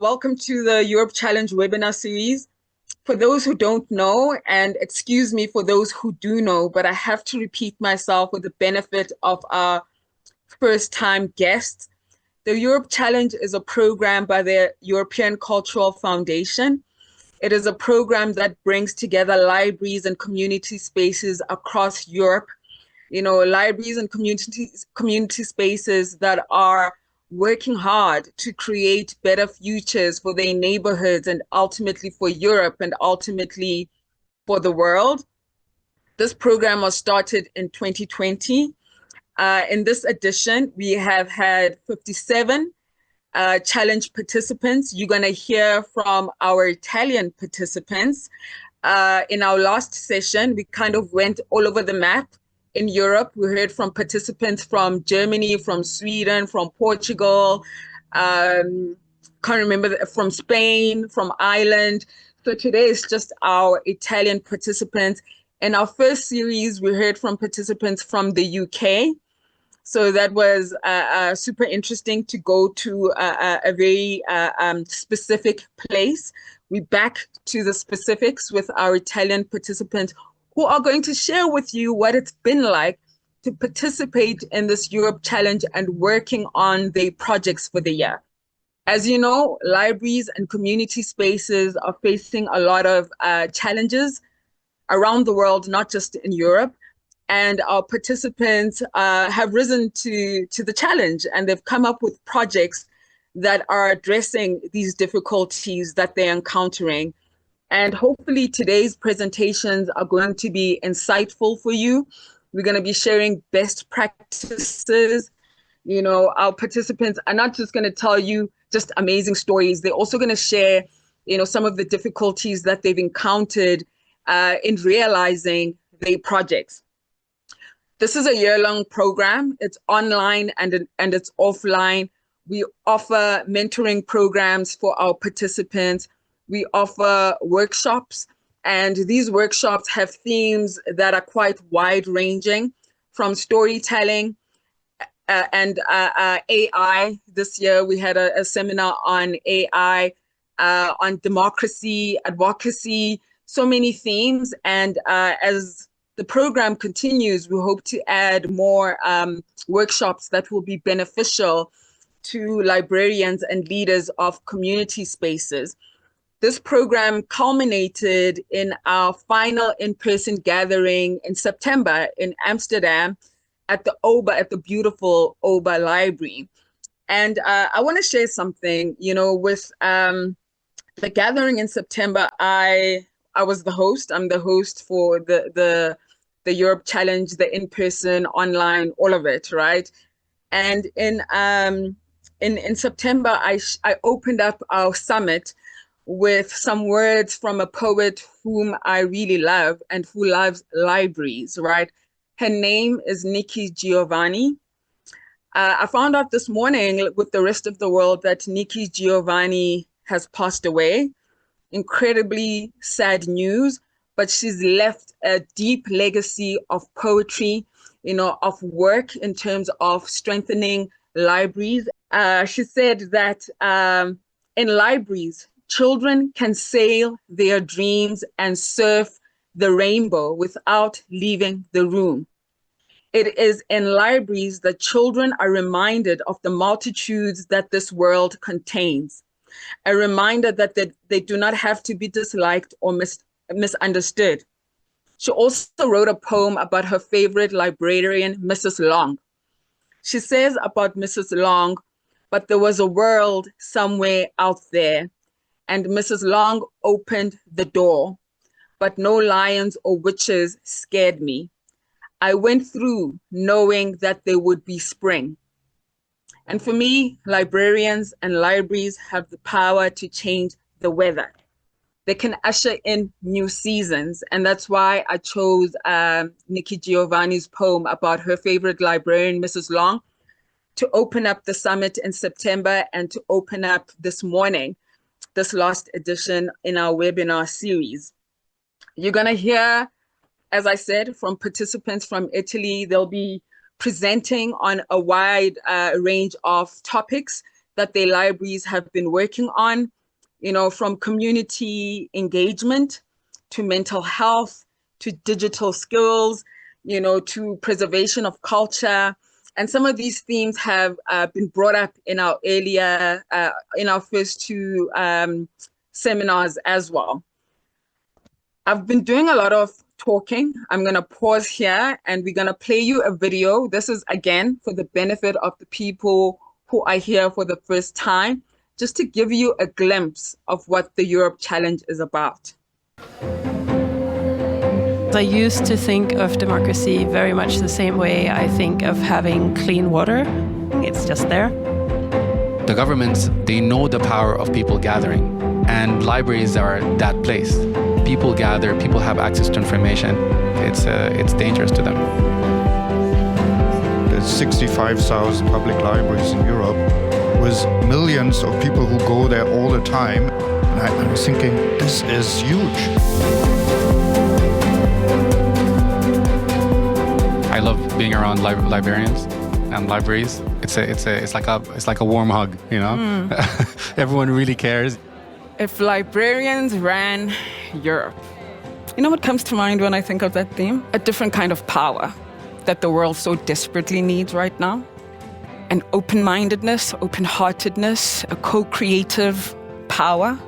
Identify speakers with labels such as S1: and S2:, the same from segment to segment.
S1: Welcome to the Europe Challenge webinar series. For those who don't know, and excuse me for those who do know, but I have to repeat myself for the benefit of our first-time guests. The Europe Challenge is a program by the European Cultural Foundation. It is a program that brings together libraries and community spaces across Europe. You know, libraries and community spaces that are working hard to create better futures for their neighborhoods and ultimately for Europe and ultimately for the world. This program was started in 2020. In this edition, we have had 57 challenge participants. You're going to hear from our Italian participants. In our last session, we kind of went all over the map. In Europe, we heard from participants from Germany, from Sweden, from Portugal, can't remember, from Spain, from Ireland. So today is just our Italian participants. In our first series, we heard from participants from the UK. So that was super interesting to go to a very specific place. We're back to the specifics with our Italian participants who are going to share with you what it's been like to participate in this Europe Challenge and working on the projects for the year. As you know, libraries and community spaces are facing a lot of challenges around the world, not just in Europe. And our participants have risen to the challenge, and they've come up with projects that are addressing these difficulties that they're encountering. And hopefully today's presentations are going to be insightful for you. We're going to be sharing best practices. You know, our participants are not just going to tell you just amazing stories. They're also going to share, you know, some of the difficulties that they've encountered in realizing their projects. This is a year-long program. It's online and it's offline. We offer mentoring programs for our participants. We offer workshops, and these workshops have themes that are quite wide-ranging, from storytelling and AI. This year we had a seminar on AI, on democracy, advocacy, so many themes. And as the program continues, we hope to add more workshops that will be beneficial to librarians and leaders of community spaces. This program culminated in our final in-person gathering in September in Amsterdam at the beautiful Oba Library. And I want to share something, you know, with the gathering in September. I was the host. I'm the host for the Europe Challenge, the in-person, online, all of it, right? And in September, I opened up our summit with some words from a poet whom I really love and who loves libraries, right? Her name is Nikki Giovanni. I found out this morning with the rest of the world that Nikki Giovanni has passed away. Incredibly sad news, but she's left a deep legacy of poetry, you know, of work in terms of strengthening libraries. She said that in libraries, children can sail their dreams and surf the rainbow without leaving the room. It is in libraries that children are reminded of the multitudes that this world contains, a reminder that they do not have to be disliked or misunderstood. She also wrote a poem about her favorite librarian, Mrs. Long. She says about Mrs. Long, but there was a world somewhere out there, and Mrs. Long opened the door, but no lions or witches scared me. I went through knowing that there would be spring. And for me, librarians and libraries have the power to change the weather. They can usher in new seasons. And that's why I chose Nikki Giovanni's poem about her favorite librarian, Mrs. Long, to open up the summit in September and to open up this morning, this last edition in our webinar series. You're going to hear, as I said, from participants from Italy. They'll be presenting on a wide range of topics that their libraries have been working on, from community engagement to mental health, to digital skills, to preservation of culture. And some of these themes have been brought up in our first two seminars as well. I've been doing a lot of talking. I'm going to pause here and we're going to play you a video. This is, again, for the benefit of the people who are here for the first time, just to give you a glimpse of what the Europe Challenge is about.
S2: I used to think of democracy very much the same way I think of having clean water. It's just there.
S3: The governments, they know the power of people gathering, and libraries are that place. People gather, people have access to information. It's dangerous to them.
S4: There's 65,000 public libraries in Europe with millions of people who go there all the time. And I'm thinking, this is huge.
S3: I love being around librarians and libraries. It's like a warm hug, Everyone really cares.
S1: If librarians ran Europe. You know what comes to mind when I think of that theme? A different kind of power that the world so desperately needs right now. An open-mindedness, open-heartedness, a co-creative power.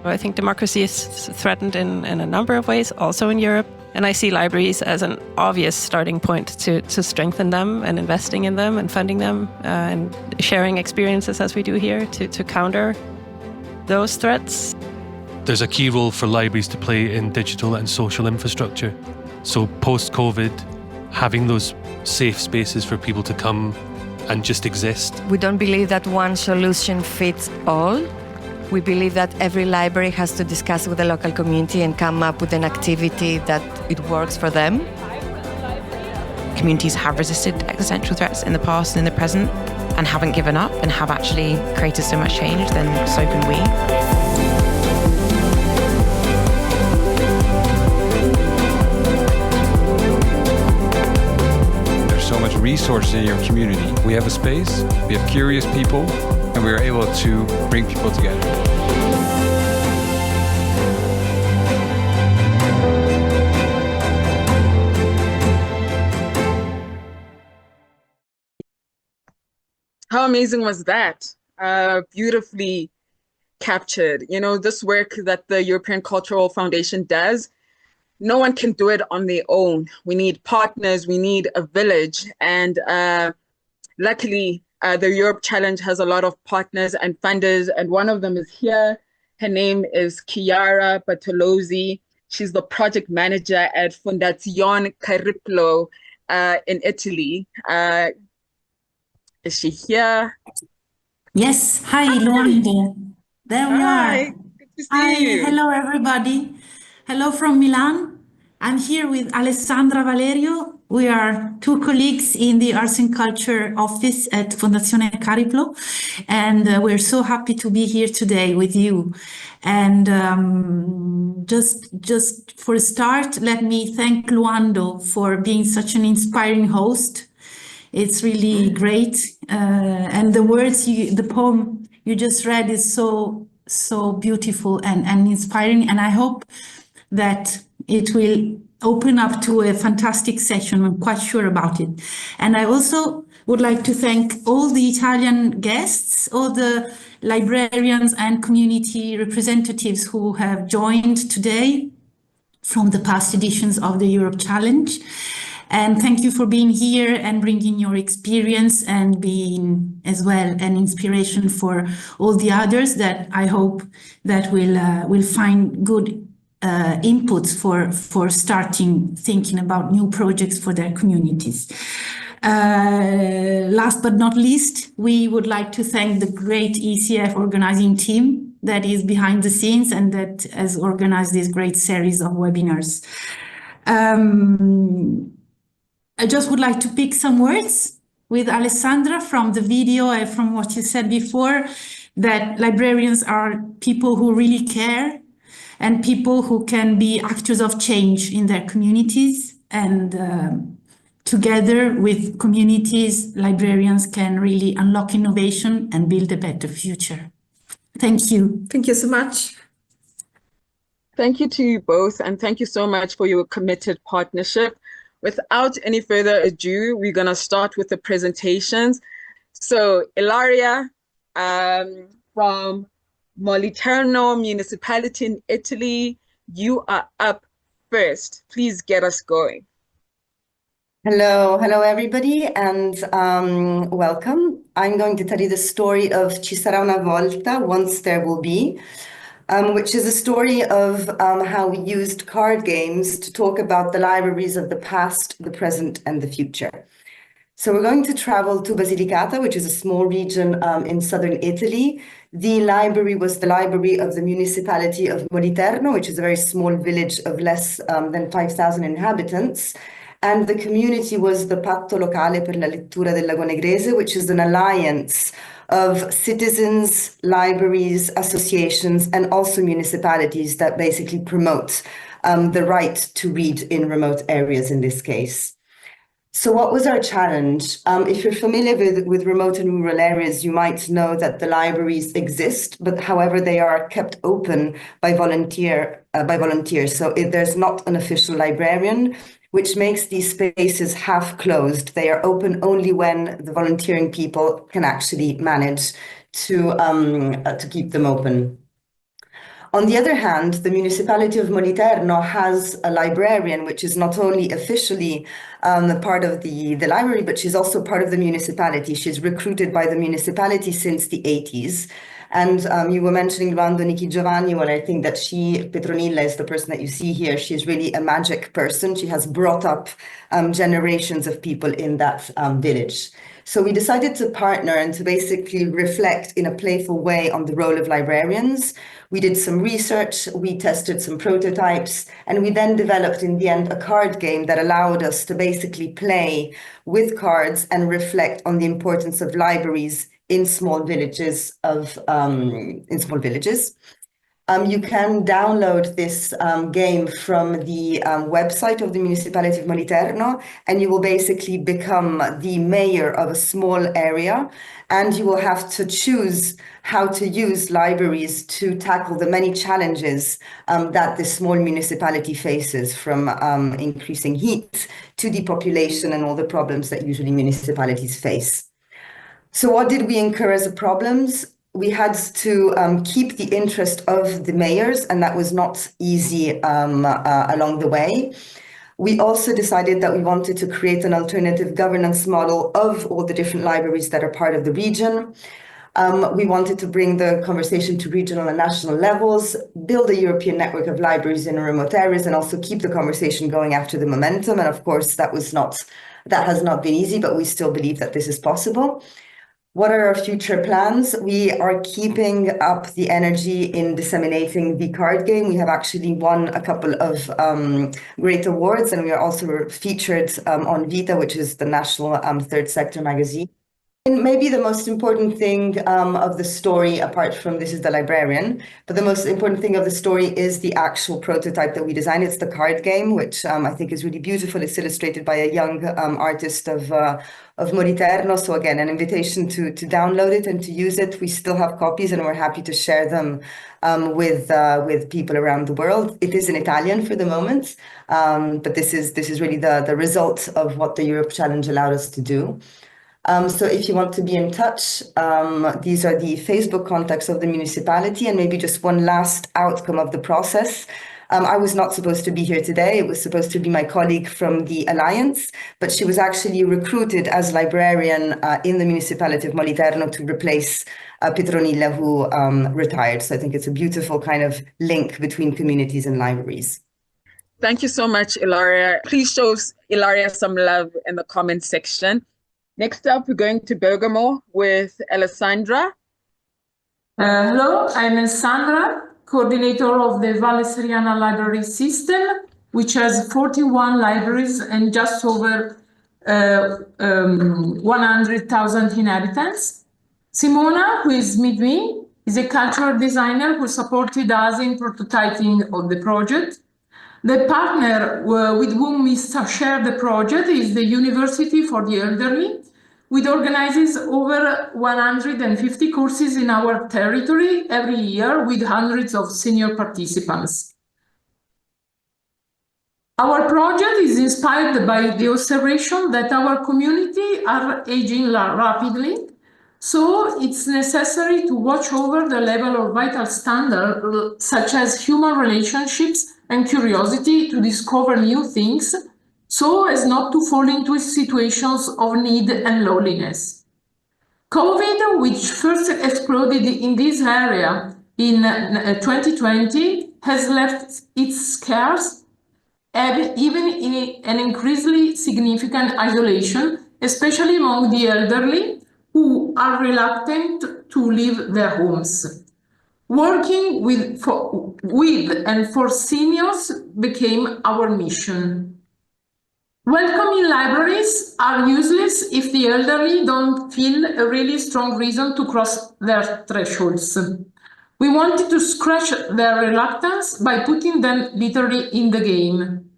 S2: I think democracy is threatened in a number of ways, also in Europe. And I see libraries as an obvious starting point to strengthen them and investing in them and funding them and sharing experiences as we do here to counter those threats.
S5: There's a key role for libraries to play in digital and social infrastructure. So post-COVID, having those safe spaces for people to come and just exist.
S6: We don't believe that one solution fits all. We believe that every library has to discuss with the local community and come up with an activity that it works for them.
S7: Communities have resisted existential threats in the past and in the present and haven't given up and have actually created so much change, then so can we.
S8: There's so much resources in your community. We have a space, we have curious people, and we are able to bring people together.
S1: How amazing was that? Beautifully captured. This work that the European Cultural Foundation does, no one can do it on their own. We need partners, we need a village. And luckily, the Europe Challenge has a lot of partners and funders, and one of them is here. Her name is Chiara Bartolozzi. She's the project manager at Fondazione Cariplo in Italy. Is she here?
S9: Yes. Hi, Lwando. There we are.
S1: Good to see you.
S9: Hello, everybody. Hello from Milan. I'm here with Alessandra Valerio. We are two colleagues in the Arts and Culture office at Fondazione Cariplo, and we're so happy to be here today with you. And just for a start, let me thank Lwando for being such an inspiring host. It's really great. And the poem you just read is so beautiful and inspiring. And I hope that it will open up to a fantastic session. I'm quite sure about it. And I also would like to thank all the Italian guests, all the librarians and community representatives who have joined today from the past editions of the Europe Challenge. And thank you for being here and bringing your experience and being as well an inspiration for all the others that I hope that will find good inputs for starting thinking about new projects for their communities. Last but not least, we would like to thank the great ECF organizing team that is behind the scenes and that has organized this great series of webinars. I just would like to pick some words with Alessandra from the video and from what you said before, that librarians are people who really care and people who can be actors of change in their communities. And together with communities, librarians can really unlock innovation and build a better future. Thank you.
S10: Thank you so much.
S1: Thank you to you both, and thank you so much for your committed partnership. Without any further ado, we're going to start with the presentations. So, Ilaria from Moliterno municipality in Italy, you are up first. Please get us going.
S11: Hello everybody, and welcome. I'm going to tell you the story of Ci sarà una volta, once there will be, which is a story of how we used card games to talk about the libraries of the past, the present, and the future. So we're going to travel to Basilicata, which is a small region in southern Italy. The library was the library of the municipality of Moliterno, which is a very small village of less than 5,000 inhabitants. And the community was the Patto Locale per la Lettura del Lago Negrese, which is an alliance of citizens, libraries, associations, and also municipalities that basically promote the right to read in remote areas in this case. So what was our challenge? If you're familiar with remote and rural areas, you might know that the libraries exist, but however, they are kept open by volunteers. So there's not an official librarian, which makes these spaces half closed. They are open only when the volunteering people can actually manage to keep them open. On the other hand, the municipality of Moliterno has a librarian, which is not only officially part of the library, but she's also part of the municipality. She's recruited by the municipality since the 80s. And you were mentioning Lwando Giovanni. Well, I think that Petronilla is the person that you see here. She's really a magic person. She has brought up generations of people in that village. So we decided to partner and to basically reflect in a playful way on the role of librarians. We did some research, we tested some prototypes, and we then developed in the end a card game that allowed us to basically play with cards and reflect on the importance of libraries in small villages. You can download this game from the website of the municipality of Moliterno, and you will basically become the mayor of a small area, and you will have to choose how to use libraries to tackle the many challenges that this small municipality faces, from increasing heat to depopulation and all the problems that usually municipalities face. So what did we incur as problems? We had to keep the interest of the mayors, and that was not easy along the way. We also decided that we wanted to create an alternative governance model of all the different libraries that are part of the region. We wanted to bring the conversation to regional and national levels, build a European network of libraries in remote areas, and also keep the conversation going after the momentum. And of course, that has not been easy, but we still believe that this is possible. What are our future plans? We are keeping up the energy in disseminating the card game. We have actually won a couple of great awards, and we are also featured on Vita, which is the national third sector magazine. And maybe the most important thing of the story, apart from this is the librarian, but the most important thing of the story is the actual prototype that we designed. It's the card game, which I think is really beautiful. It's illustrated by a young artist of Moliterno. So again, an invitation to download it and to use it. We still have copies, and we're happy to share them with people around the world. It is in Italian for the moment, but this is really the result of what the Europe Challenge allowed us to do. So if you want to be in touch, these are the Facebook contacts of the municipality, and maybe just one last outcome of the process. I was not supposed to be here today. It was supposed to be my colleague from the Alliance, but she was actually recruited as librarian in the municipality of Moliterno to replace Petronilla, who retired. So I think it's a beautiful kind of link between communities and libraries.
S1: Thank you so much, Ilaria. Please show Ilaria some love in the comment section. Next up, we're going to Bergamo with Alessandra.
S12: Hello, I'm Alessandra, coordinator of the Valle Seriana library system, which has 41 libraries and just over 100,000 inhabitants. Simona, who is with me, is a cultural designer who supported us in prototyping of the project. The partner with whom we share the project is the University for the Elderly, which organizes over 150 courses in our territory every year with hundreds of senior participants. Our project is inspired by the observation that our community are aging rapidly, so it's necessary to watch over the level of vital standards, such as human relationships and curiosity to discover new things, so as not to fall into situations of need and loneliness. COVID, which first exploded in this area in 2020, has left its scars even in an increasingly significant isolation, especially among the elderly, who are reluctant to leave their homes. Working with and for seniors became our mission. Welcoming libraries are useless if the elderly don't feel a really strong reason to cross their thresholds. We wanted to scratch their reluctance by putting them literally in the game.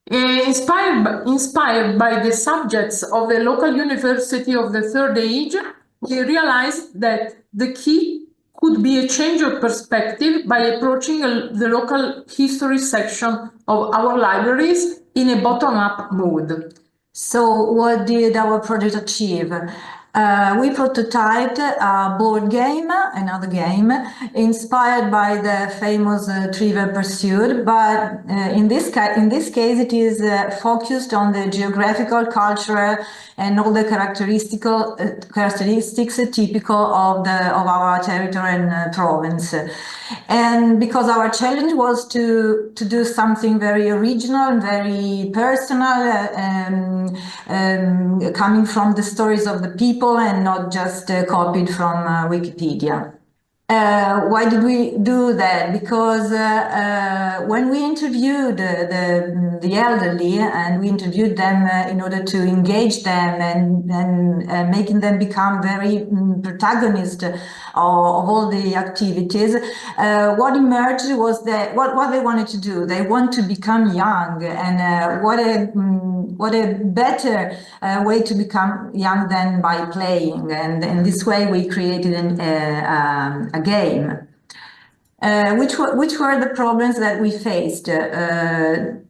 S12: Inspired by the subjects of the local University of the Third Age, we realized that the key could be a change of perspective by approaching the local history section of our libraries in a bottom-up mode.
S10: So what did our project achieve? We prototyped a board game, another game, inspired by the famous Trivial Pursuit, but in this case it is focused on the geographical, cultural, and all the characteristics typical of our territory and province. And because our challenge was to do something very original and very personal, coming from the stories of the people and not just copied from Wikipedia. Why did we do that? Because when we interviewed the elderly, and we interviewed them in order to engage them and making them become very protagonists of all the activities, what emerged was that what they wanted to do. They want to become young, and what a better way to become young than by playing. And in this way, we created a game. Which were the problems that we faced?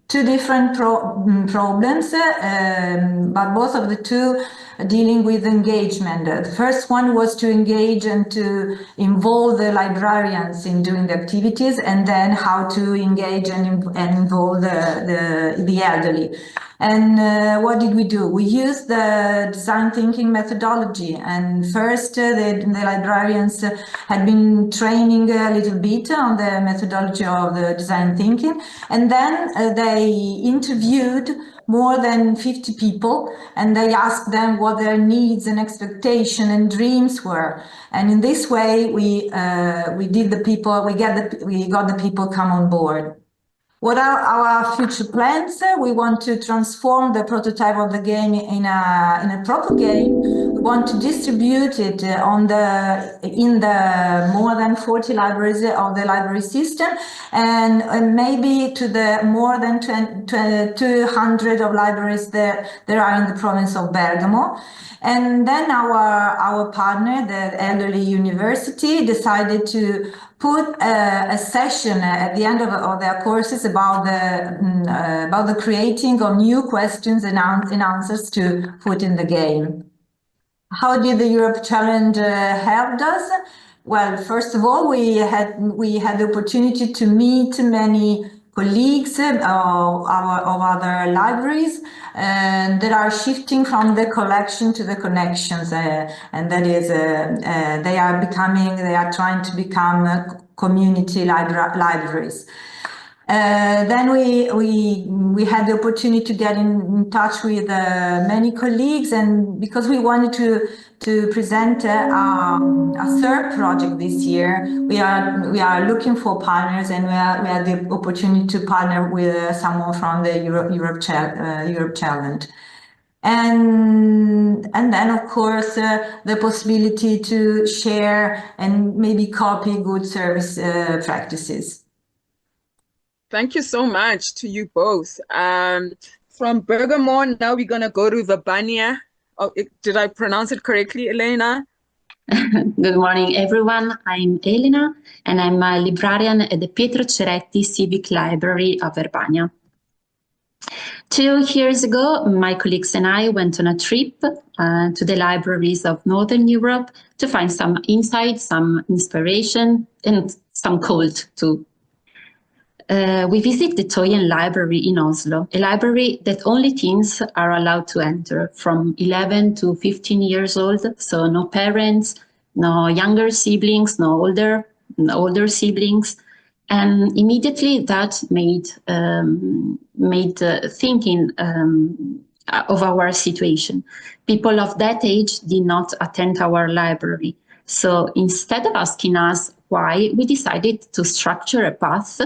S10: Two different problems, but both of the two dealing with engagement. The first one was to engage and to involve the librarians in doing the activities, and then how to engage and involve the elderly. And what did we do? We used the design thinking methodology. And first, the librarians had been training a little bit on the methodology of the design thinking. And then they interviewed more than 50 people, and they asked them what their needs and expectations and dreams were. And in this way, we got the people come on board. What are our future plans? We want to transform the prototype of the game in a proper game. We want to distribute it in the more than 40 libraries of the library system, and maybe to the more than 200 of libraries that there are in the province of Bergamo. And then our partner, the Elderly University, decided to put a session at the end of their courses about the creating of new questions and answers to put in the game. How did the Europe Challenge help us? Well, first of all, we had the opportunity to meet many colleagues of other libraries that are shifting from the collection to the connections, and that is they are trying to become community libraries. Then we had the opportunity to get in touch with many colleagues, and because we wanted to present a third project this year, we are looking for partners, and we had the opportunity to partner with someone from the Europe Challenge. And then, of course, the possibility to share and maybe copy good service practices.
S1: Thank you so much to you both. From Bergamo, now we're going to go to Verbania. Oh, did I pronounce it correctly, Elena?
S13: Good morning, everyone. I'm Elena, and I'm a librarian at the Pietro Ceretti Civic Library of Verbania. 2 years ago, my colleagues and I went on a trip to the libraries of Northern Europe to find some insight, some inspiration, and some cold too. We visit the Toyen Library in Oslo, a library that only teens are allowed to enter from 11 to 15 years old. So no parents, no younger siblings, no older siblings. And immediately that made thinking of our situation. People of that age did not attend our library. So instead of asking us why, we decided to structure a path.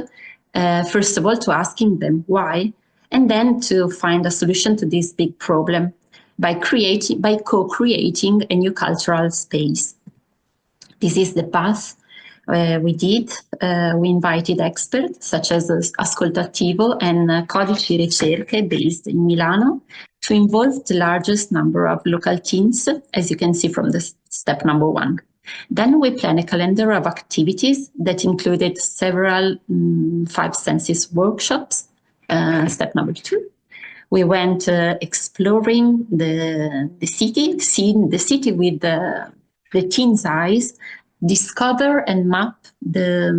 S13: First of all, to asking them why, and then to find a solution to this big problem by co-creating a new cultural space. This is the path we did. We invited experts such as Ascoltativo and Codici Ricerche based in Milano to involve the largest number of local teams, as you can see from the step number 1. Then we planned a calendar of activities that included several 5 senses workshops. Step number 2. We went exploring the city, seeing the city with the teens' eyes, discover and map the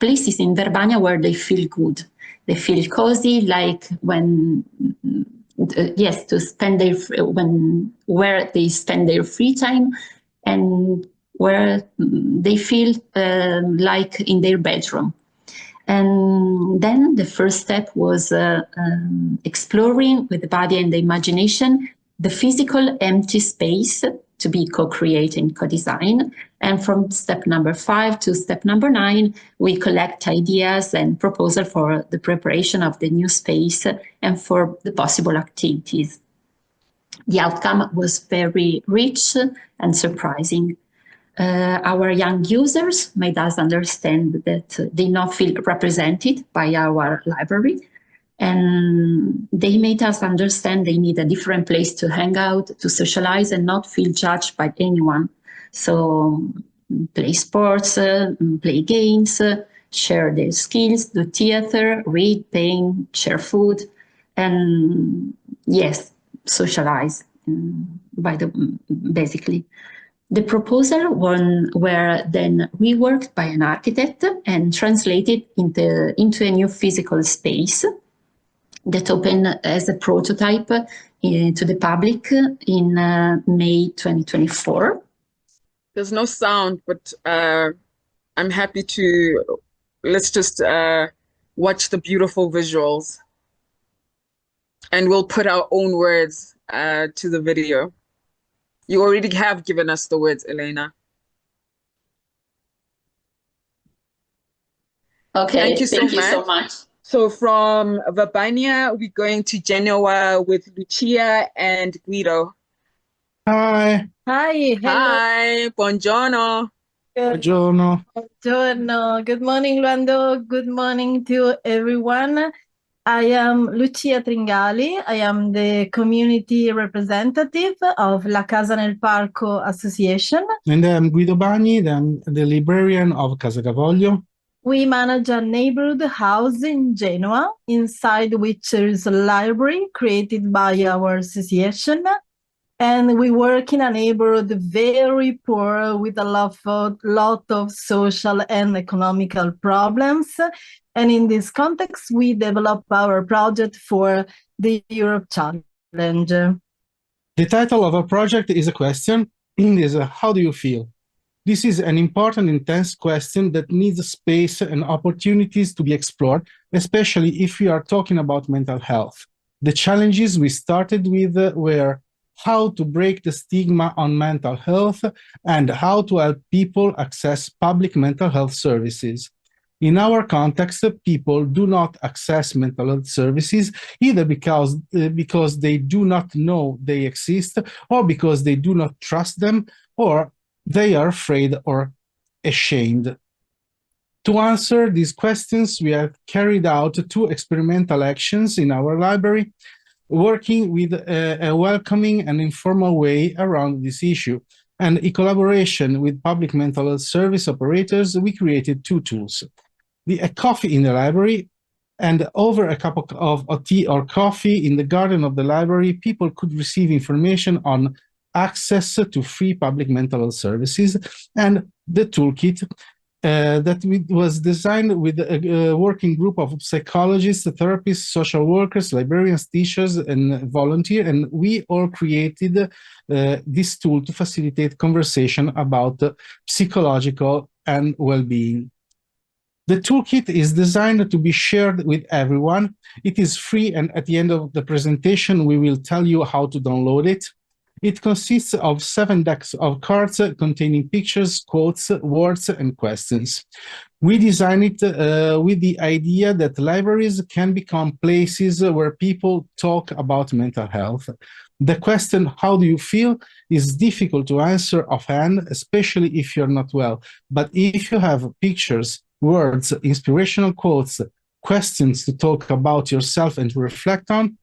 S13: places in Verbania where they feel good. They feel cozy, like when, to spend where they spend their free time, and where they feel like in their bedroom. And then the first step was exploring with the body and the imagination the physical empty space to be co-created and co-design. And from step number 5 to step number 9, we collect ideas and proposals for the preparation of the new space and for the possible activities. The outcome was very rich and surprising. Our young users made us understand that they not feel represented by our library, and they made us understand they need a different place to hang out, to socialize, and not feel judged by anyone. So play sports, play games, share their skills, do theater, read, paint, share food, and yes, socialize basically. The proposal were then reworked by an architect and translated into a new physical space that opened as a prototype to the public in May 2024.
S1: There's no sound, but I'm happy to, let's just watch the beautiful visuals. And we'll put our own words to the video. You already have given us the words, Elena.
S13: Okay,
S1: thank you so much. So from Verbania, we're going to Genoa with Lucia and Guido.
S14: Hi.
S15: Hi. Hello.
S1: Hi. Buongiorno.
S14: Buongiorno.
S15: Buongiorno. Good morning, Lwando. Good morning to everyone. I am Lucia Tringali. I am the community representative of La Casa nel Parco Association.
S14: And I'm Guido Bagni, I'm the librarian of Casa Cavoglio.
S15: We manage a neighborhood house in Genoa, inside which there is a library created by our association. And we work in a neighborhood very poor with a lot of social and economical problems. And in this context, we develop our project for the Europe Challenge.
S14: The title of our project is a question, how do you feel? This is an important, intense question that needs space and opportunities to be explored, especially if we are talking about mental health. The challenges we started with were how to break the stigma on mental health and how to help people access public mental health services. In our context, people do not access mental health services either because they do not know they exist, or because they do not trust them, or they are afraid or ashamed. To answer these questions, we have carried out 2 experimental actions in our library, working with a welcoming and informal way around this issue. And in collaboration with public mental health service operators, we created 2 tools. A coffee in the library, and over a cup of tea or coffee in the garden of the library, people could receive information on access to free public mental health services, and the toolkit that was designed with a working group of psychologists, therapists, social workers, librarians, teachers, and volunteers, and we all created this tool to facilitate conversation about psychological and well-being. The toolkit is designed to be shared with everyone. It is free, and at the end of the presentation, we will tell you how to download it. It consists of 7 decks of cards containing pictures, quotes, words, and questions. We designed it with the idea that libraries can become places where people talk about mental health. The question, how do you feel, is difficult to answer offhand, especially if you're not well. But if you have pictures, words, inspirational quotes, questions to talk about yourself and to reflect on,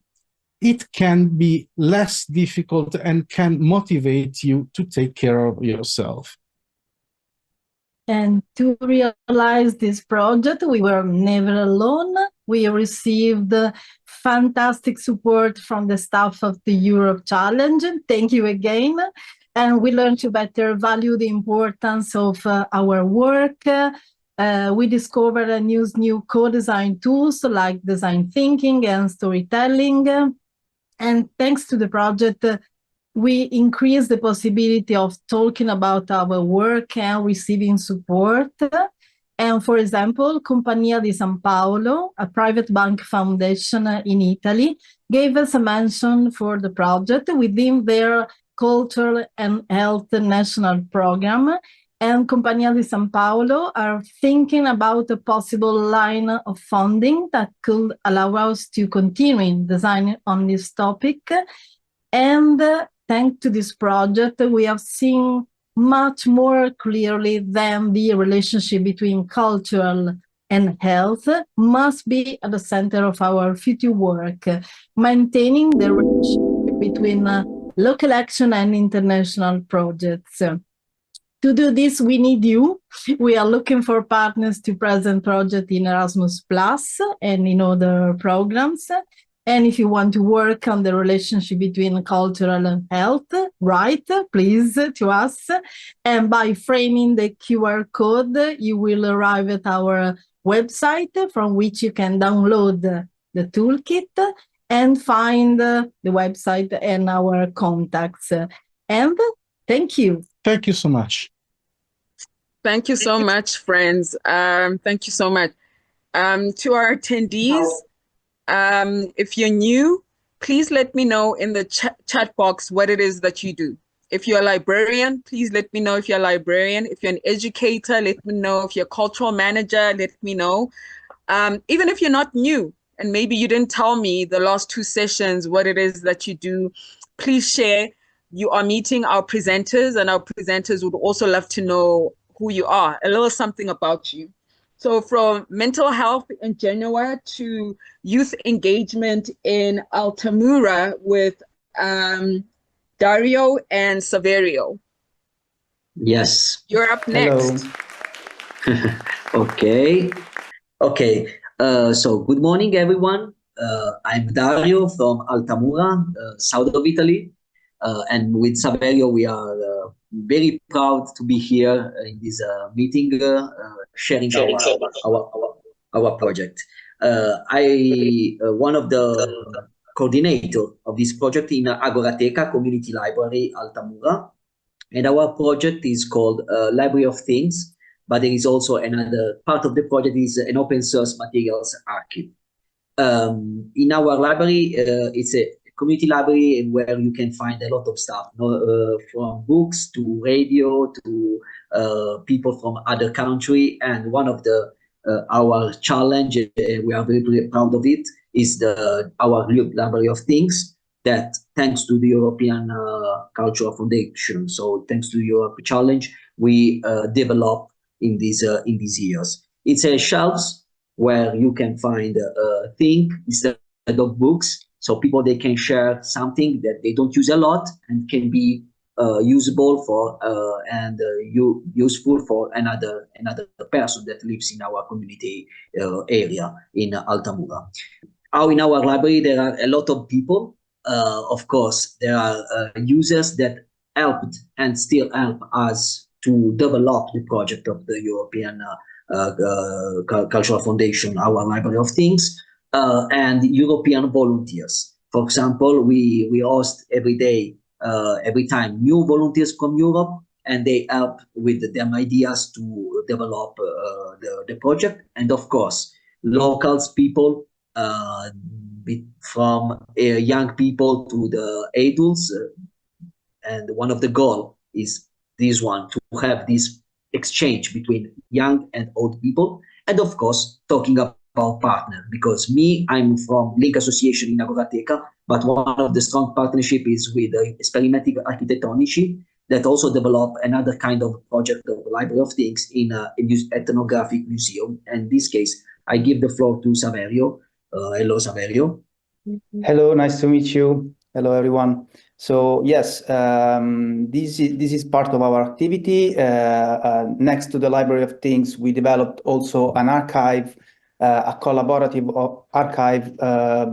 S14: it can be less difficult and can motivate you to take care of yourself.
S15: And to realize this project, we were never alone. We received fantastic support from the staff of the Europe Challenge. Thank you again. And we learned to better value the importance of our work. We discovered and used new co-design tools like design thinking and storytelling. And thanks to the project, we increased the possibility of talking about our work and receiving support. And for example, Compagnia di San Paolo, a private bank foundation in Italy, gave us a mention for the project within their Culture and Health National Program. And Compagnia di San Paolo are thinking about a possible line of funding that could allow us to continue designing on this topic. And thanks to this project, we have seen much more clearly than the relationship between cultural and health must be at the center of our future work, maintaining the relationship between local action and international projects. To do this, we need you. We are looking for partners to present project in Erasmus Plus and in other programs. And if you want to work on the relationship between cultural and health, write, please, to us. And by framing the QR code, you will arrive at our website from which you can download the toolkit and find the website and our contacts. And thank you.
S14: Thank you so much.
S1: Thank you so much, friends. Thank you so much. To our attendees, if you're new, please let me know in the chat box what it is that you do. If you're a librarian, please let me know if you're a librarian. If you're an educator, let me know. If you're a cultural manager, let me know. Even if you're not new, and maybe you didn't tell me the last 2 sessions what it is that you do, please share. You are meeting our presenters, and our presenters would also love to know who you are, a little something about you. So from mental health in Genoa to youth engagement in Altamura with Dario and Saverio.
S16: Yes.
S1: You're up next.
S16: Okay. So good morning, everyone. I'm Dario from Altamura, south of Italy. And with Saverio, we are very proud to be here in this meeting, sharing our project. I one of the coordinator of this project in Biblioteca Community Library Altamura, and our project is called Library of Things. But there is also another part of the project is an open source materials archive. In our library, it's a community library where you can find a lot of stuff, from books to radio to people from other country. And one of the our challenge, we are very proud of it, is our Library of Things that, thanks to the European Cultural Foundation, so thanks to Europe Challenge, we developed in these years. It's a shelves where you can find a thing instead of books. So people, they can share something that they don't use a lot and can be usable for and useful for another person that lives in our community area in Altamura. In our library there are a lot of people. Of course, there are users that helped and still help us to develop the project of the European Cultural Foundation, our Library of Things, and European volunteers. For example, we host every day, every time, new volunteers from Europe, and they help with them ideas to develop the project. And of course, locals people, from young people to the adults. And one of the goal is this one, to have this exchange between young and old people. And of course, talking about partner, because I'm from Link Association in Biblioteca, but one of the strong partnership is with Esperimenti Architettonici that also develop another kind of project of Library of Things in an ethnographic museum. And in this case, I give the floor to Saverio. Hello, Saverio.
S17: Hello, nice to meet you. Hello, everyone. So yes, this is part of our activity. Next to the Library of Things, we developed also an archive, a collaborative archive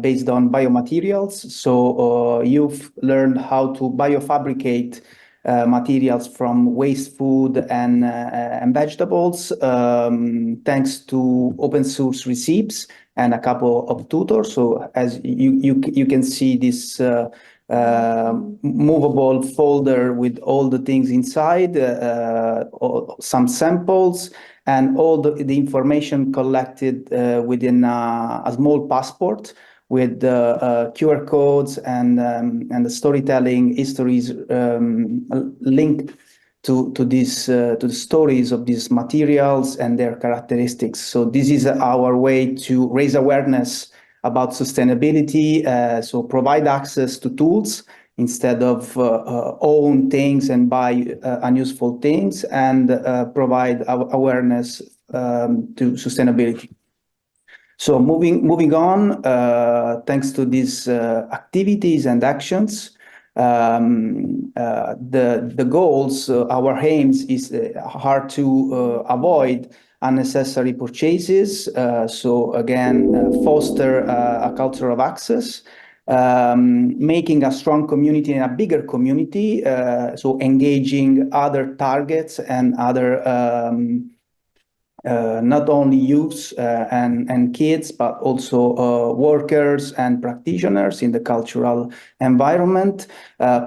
S17: based on biomaterials. So you've learned how to biofabricate materials from waste food and vegetables, thanks to open source recipes and a couple of tutors. So as you can see this movable folder with all the things inside, some samples, and all the information collected within a small passport with QR codes and the storytelling histories linked to the stories of these materials and their characteristics. So this is our way to raise awareness about sustainability, so provide access to tools instead of own things and buy unuseful things, and provide awareness to sustainability. So moving on, thanks to these activities and actions, the goals, our aims is hard to avoid unnecessary purchases. So again, foster a culture of access, making a strong community and a bigger community. So engaging other targets and other not only youths and kids, but also workers and practitioners in the cultural environment.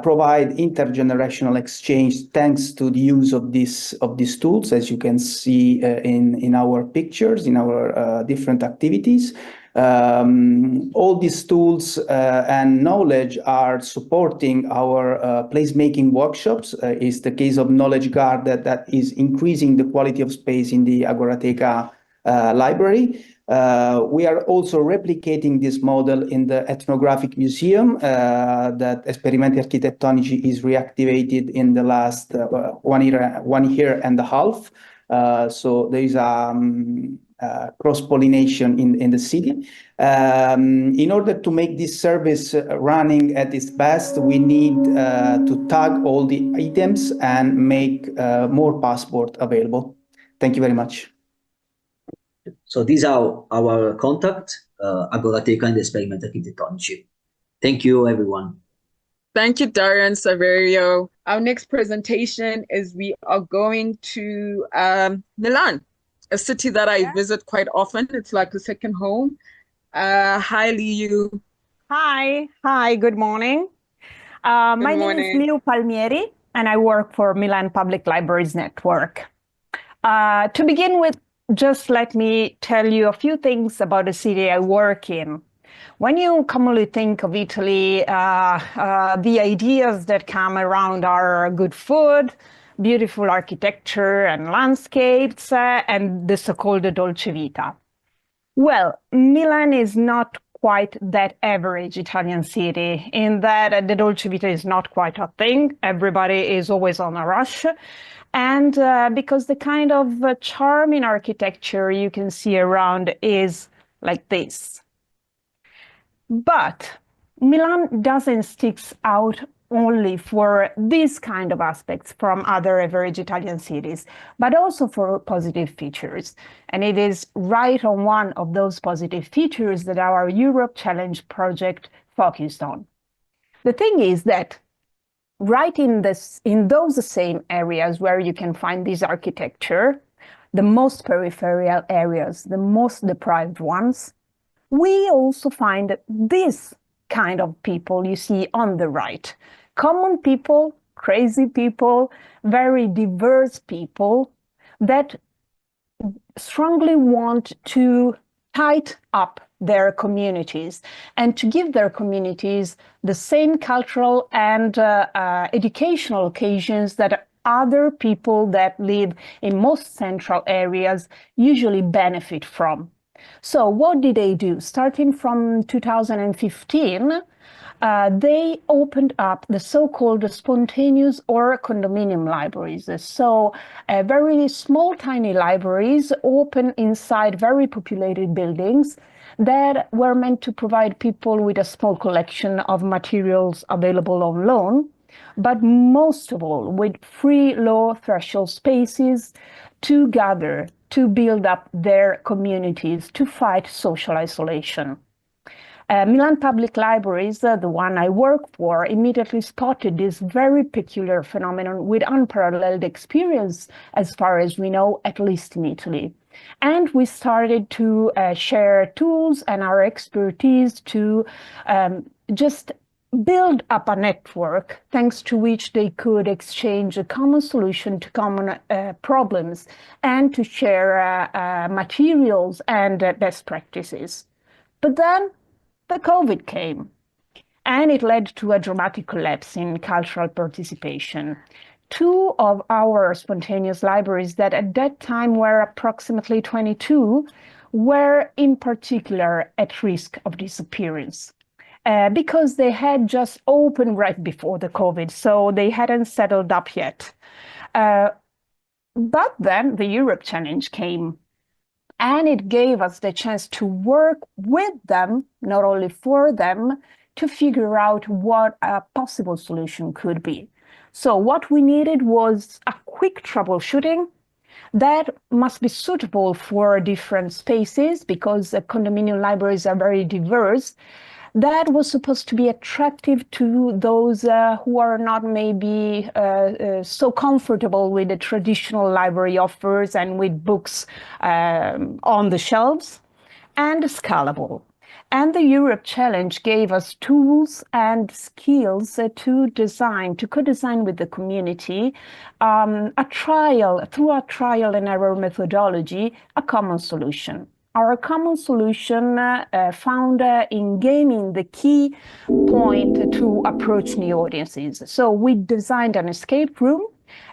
S17: Provide intergenerational exchange thanks to the use of these tools, as you can see in our pictures, in our different activities. All these tools and knowledge are supporting our placemaking workshops. Is the case of Knowledge Guard that is increasing the quality of space in the Agorateca library. We are also replicating this model in the ethnographic museum that Esperimenti Architettonici is reactivated in the last 1 year and a half. So there is cross-pollination in the city. In order to make this service running at its best, we need to tag all the items and make more passport available. Thank you very much.
S16: So these are our contact, Agorateca and Esperimenti Architettonici. Thank you, everyone.
S1: Thank you, Dario and Saverio. Our next presentation is we are going to Milan, a city that I visit quite often. It's like a second home. Hi, Liu.
S18: Hi, good morning. My name is Liu Palmieri, and I work for Milan Public Libraries Network. To begin with, just let me tell you a few things about the city I work in. When you commonly think of Italy, the ideas that come around are good food, beautiful architecture and landscapes, and the so-called dolce vita. Well, Milan is not quite that average Italian city, in that the dolce vita is not quite a thing. Everybody is always on a rush. And because the kind of charming architecture you can see around is like this. But Milan doesn't stick out only for these kind of aspects from other average Italian cities, but also for positive features. And it is right on one of those positive features that our Europe Challenge project focused on. The thing is that right in those same areas where you can find this architecture, the most peripheral areas, the most deprived ones, we also find this kind of people you see on the right. Common people, crazy people, very diverse people that strongly want to tighten up their communities and to give their communities the same cultural and educational occasions that other people that live in most central areas usually benefit from. So what did they do? Starting from 2015, they opened up the so-called spontaneous or condominium libraries. So very small, tiny libraries open inside very populated buildings that were meant to provide people with a small collection of materials available on loan, but most of all with free low threshold spaces to gather, to build up their communities, to fight social isolation. Milan Public Libraries, the one I work for, immediately spotted this very peculiar phenomenon with unparalleled experience, as far as we know, at least in Italy. And we started to share tools and our expertise to just build up a network thanks to which they could exchange a common solution to common problems and to share materials and best practices. But then the COVID came, and it led to a dramatic collapse in cultural participation. Two of our spontaneous libraries that at that time were approximately 22 were in particular at risk of disappearance. Because they had just opened right before the COVID, so they hadn't settled up yet. But then the Europe Challenge came, and it gave us the chance to work with them, not only for them, to figure out what a possible solution could be. So what we needed was a quick troubleshooting that must be suitable for different spaces, because condominium libraries are very diverse. That was supposed to be attractive to those who are not maybe so comfortable with the traditional library offers and with books on the shelves, and scalable. And the Europe Challenge gave us tools and skills to co-design with the community, through a trial and error methodology, a common solution. Our common solution found in gaming the key point to approach new audiences. So we designed an escape room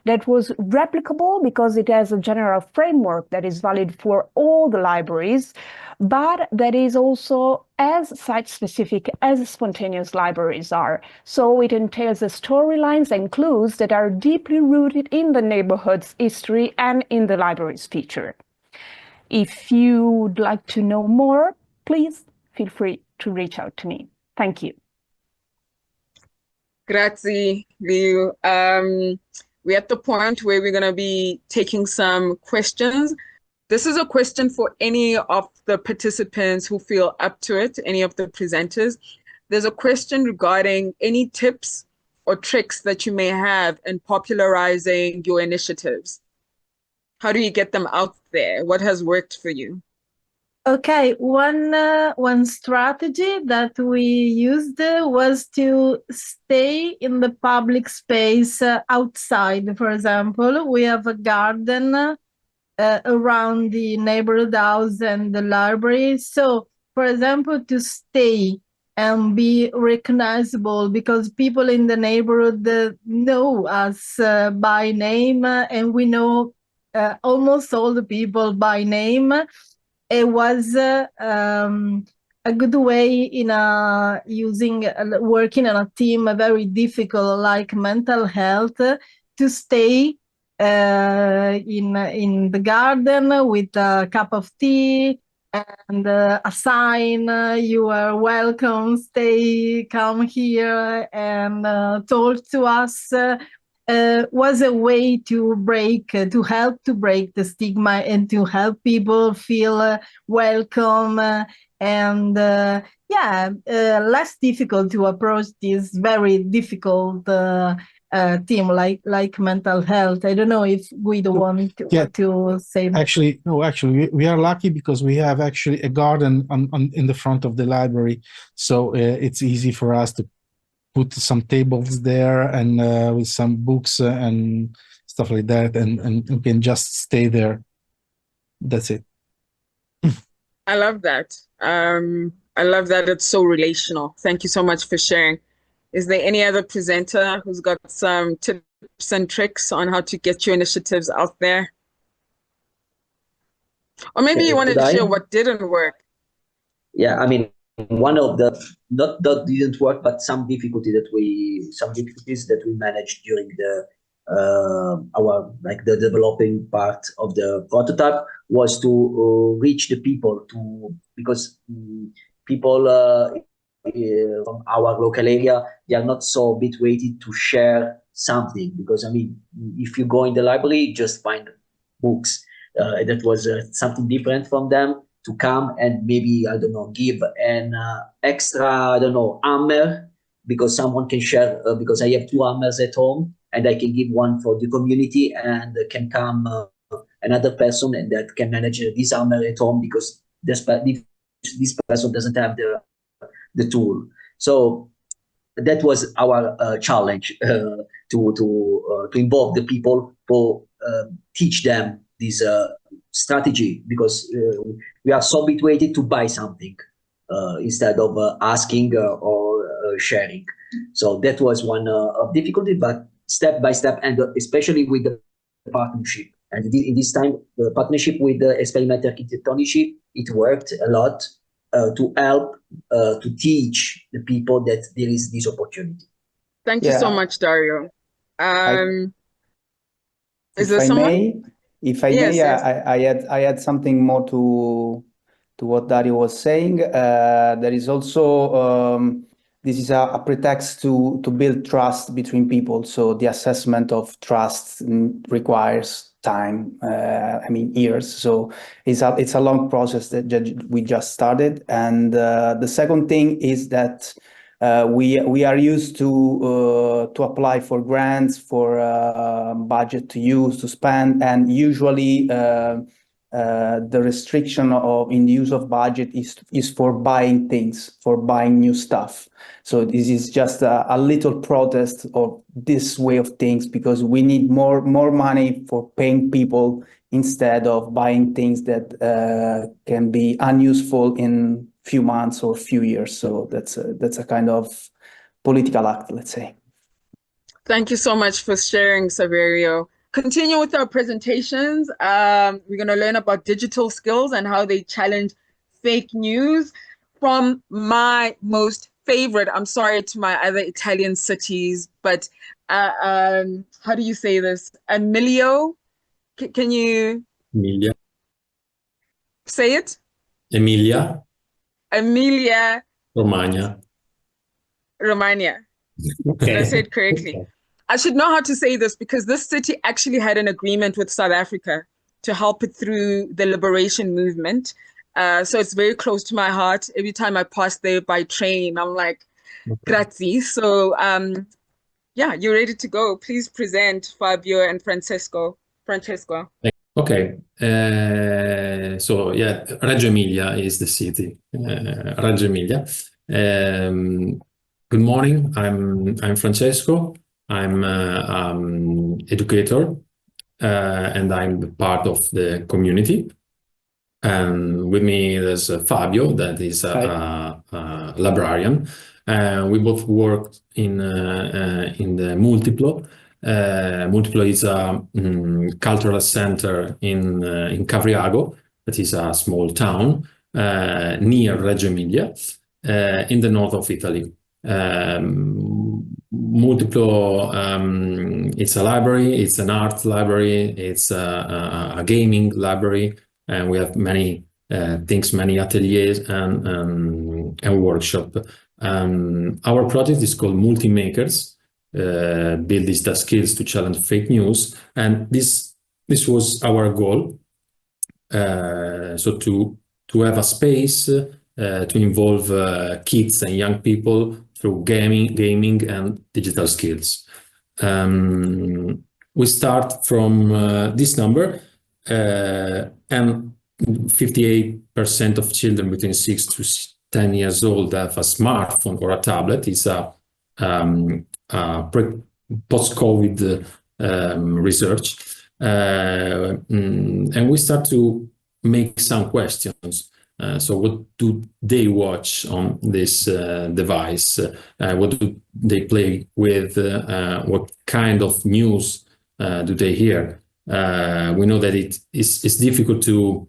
S18: that was replicable because it has a general framework that is valid for all the libraries, but that is also as site-specific as spontaneous libraries are. So it entails the storylines and clues that are deeply rooted in the neighborhood's history and in the library's feature. If you would like to know more, please feel free to reach out to me. Thank you.
S1: Grazie, Liu. We're at the point where we're going to be taking some questions. This is a question for any of the participants who feel up to it, any of the presenters. There's a question regarding any tips or tricks that you may have in popularizing your initiatives. How do you get them out there? What has worked for you?
S15: Okay, one strategy that we used was to stay in the public space outside. For example, we have a garden around the neighborhood house and the library. So, for example, to stay and be recognizable, because people in the neighborhood know us by name, and we know almost all the people by name. It was a good way in working in a team very difficult like mental health to stay in the garden with a cup of tea and a sign, you are welcome, come here and talk to us, was a way to help to break the stigma and to help people feel welcome and less difficult to approach this very difficult team like mental health. I don't know if Guido wanted to say that.
S14: Actually, we are lucky because we have actually a garden in the front of the library, so it's easy for us to put some tables there and with some books and stuff like that, and you can just stay there. That's it.
S1: I love that. I love that it's so relational. Thank you so much for sharing. Is there any other presenter who's got some tips and tricks on how to get your initiatives out there? Or maybe you wanted to share what didn't work.
S16: Yeah, I mean, one of the not that didn't work, but some difficulties that we managed during the the developing part of the prototype was to reach the people because people from our local area, they are not so habituated to share something, because I mean, if you go in the library, just find books. That was something different from them to come and maybe, I don't know, give an extra, I don't know, hammer, because someone can share, because I have 2 hammers at home and I can give one for the community, and can come another person and that can manage this hammer at home because this person doesn't have the tool. So that was our challenge, to involve the people, to teach them this strategy, because we are so habituated to buy something instead of asking or sharing. So that was one difficulty, but step by step, and especially with the partnership. And in this time, the partnership with the Experimental Architectonici, it worked a lot to help to teach the people that there is this opportunity.
S1: Thank you so much, Dario. Is there someone?
S17: If I may, I add something more to what Dario was saying. There is also this is a pretext to build trust between people. So the assessment of trust requires time. I mean, years. So it's a long process that we just started. And the second thing is that we are used to apply for grants, for budget to use, to spend, and usually the restriction in the use of budget is for buying things, for buying new stuff. So this is just a little protest of this way of things, because we need more money for paying people instead of buying things that can be unuseful in few months or few years. So that's a kind of political act, let's say.
S1: Thank you so much for sharing, Saverio. Continue with our presentations. We're going to learn about digital skills and how they challenge fake news from my most favorite, I'm sorry to my other Italian cities, but how do you say this? Emilio? Can you
S19: Emilia.
S1: Say it?
S19: Emilia. Romagna.
S1: Okay. Did I say it correctly? Okay. I should know how to say this because this city actually had an agreement with South Africa to help it through the liberation movement. So it's very close to my heart. Every time I pass there by train, I'm like, grazie. So yeah, you're ready to go. Please present Fabio and Francesco.
S19: Okay. So yeah, Reggio Emilia is the city. Reggio Emilia. Good morning. I'm Francesco. I'm educator, and I'm part of the community. And with me there's Fabio, that is a librarian. We both worked in the Multiplo. Multiplo is a cultural center in Cavriago, that is a small town. near Reggio Emilia, in the north of Italy. Multiplo, it's a library, it's an art library, it's a gaming library, and we have many things, many ateliers and workshop. Our project is called Multi-Makers, build digital skills to challenge fake news, and this was our goal. So to have a space to involve kids and young people through gaming and digital skills. We start from this number, and 58% of children between 6 to 10 years old have a smartphone or a tablet. It's a post-COVID research. And we start to make some questions. So what do they watch on this device? What do they play with? What kind of news do they hear? We know that it's difficult to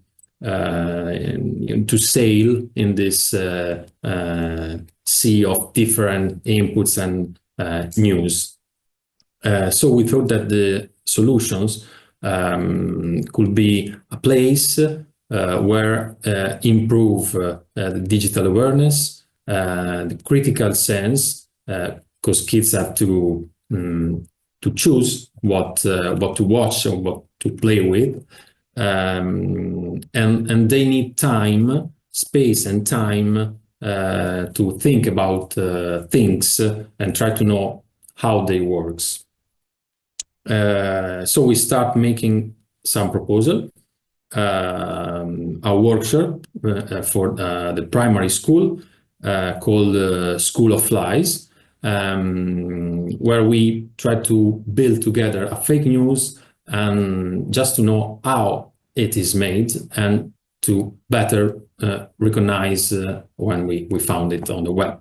S19: sail in this sea of different inputs and news. So we thought that the solutions could be a place where improve the digital awareness, the critical sense, because kids have to choose what to watch or what to play with, and they need time, space, and time to think about things and try to know how they works. So we start making some proposal. A workshop for the primary school called School of Lies, where we try to build together a fake news and just to know how it is made and to better recognize when we found it on the web.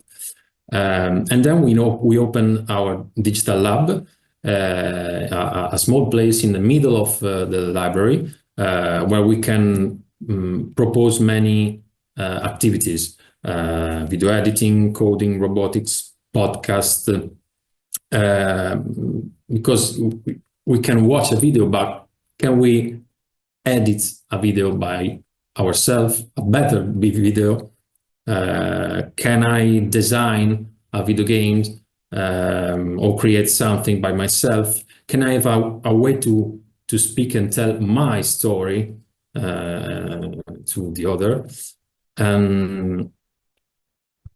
S19: And then we open our digital lab, a small place in the middle of the library, where we can propose many activities, video editing, coding, robotics, podcast, because we can watch a video, but can we edit a video by ourselves, a better video? Can I design a video game or create something by myself? Can I have a way to speak and tell my story to the other? And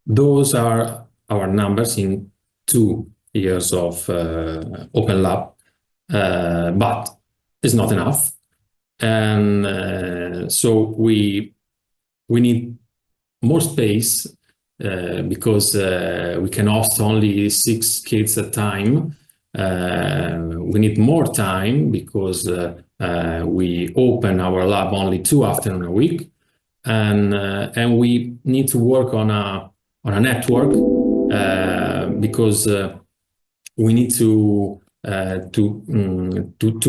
S19: those are our numbers in 2 years of Open Lab, but it's not enough. And so we need more space because we can host only 6 kids at a time. We need more time because we open our lab only 2 afternoons a week, and we need to work on a network because we need to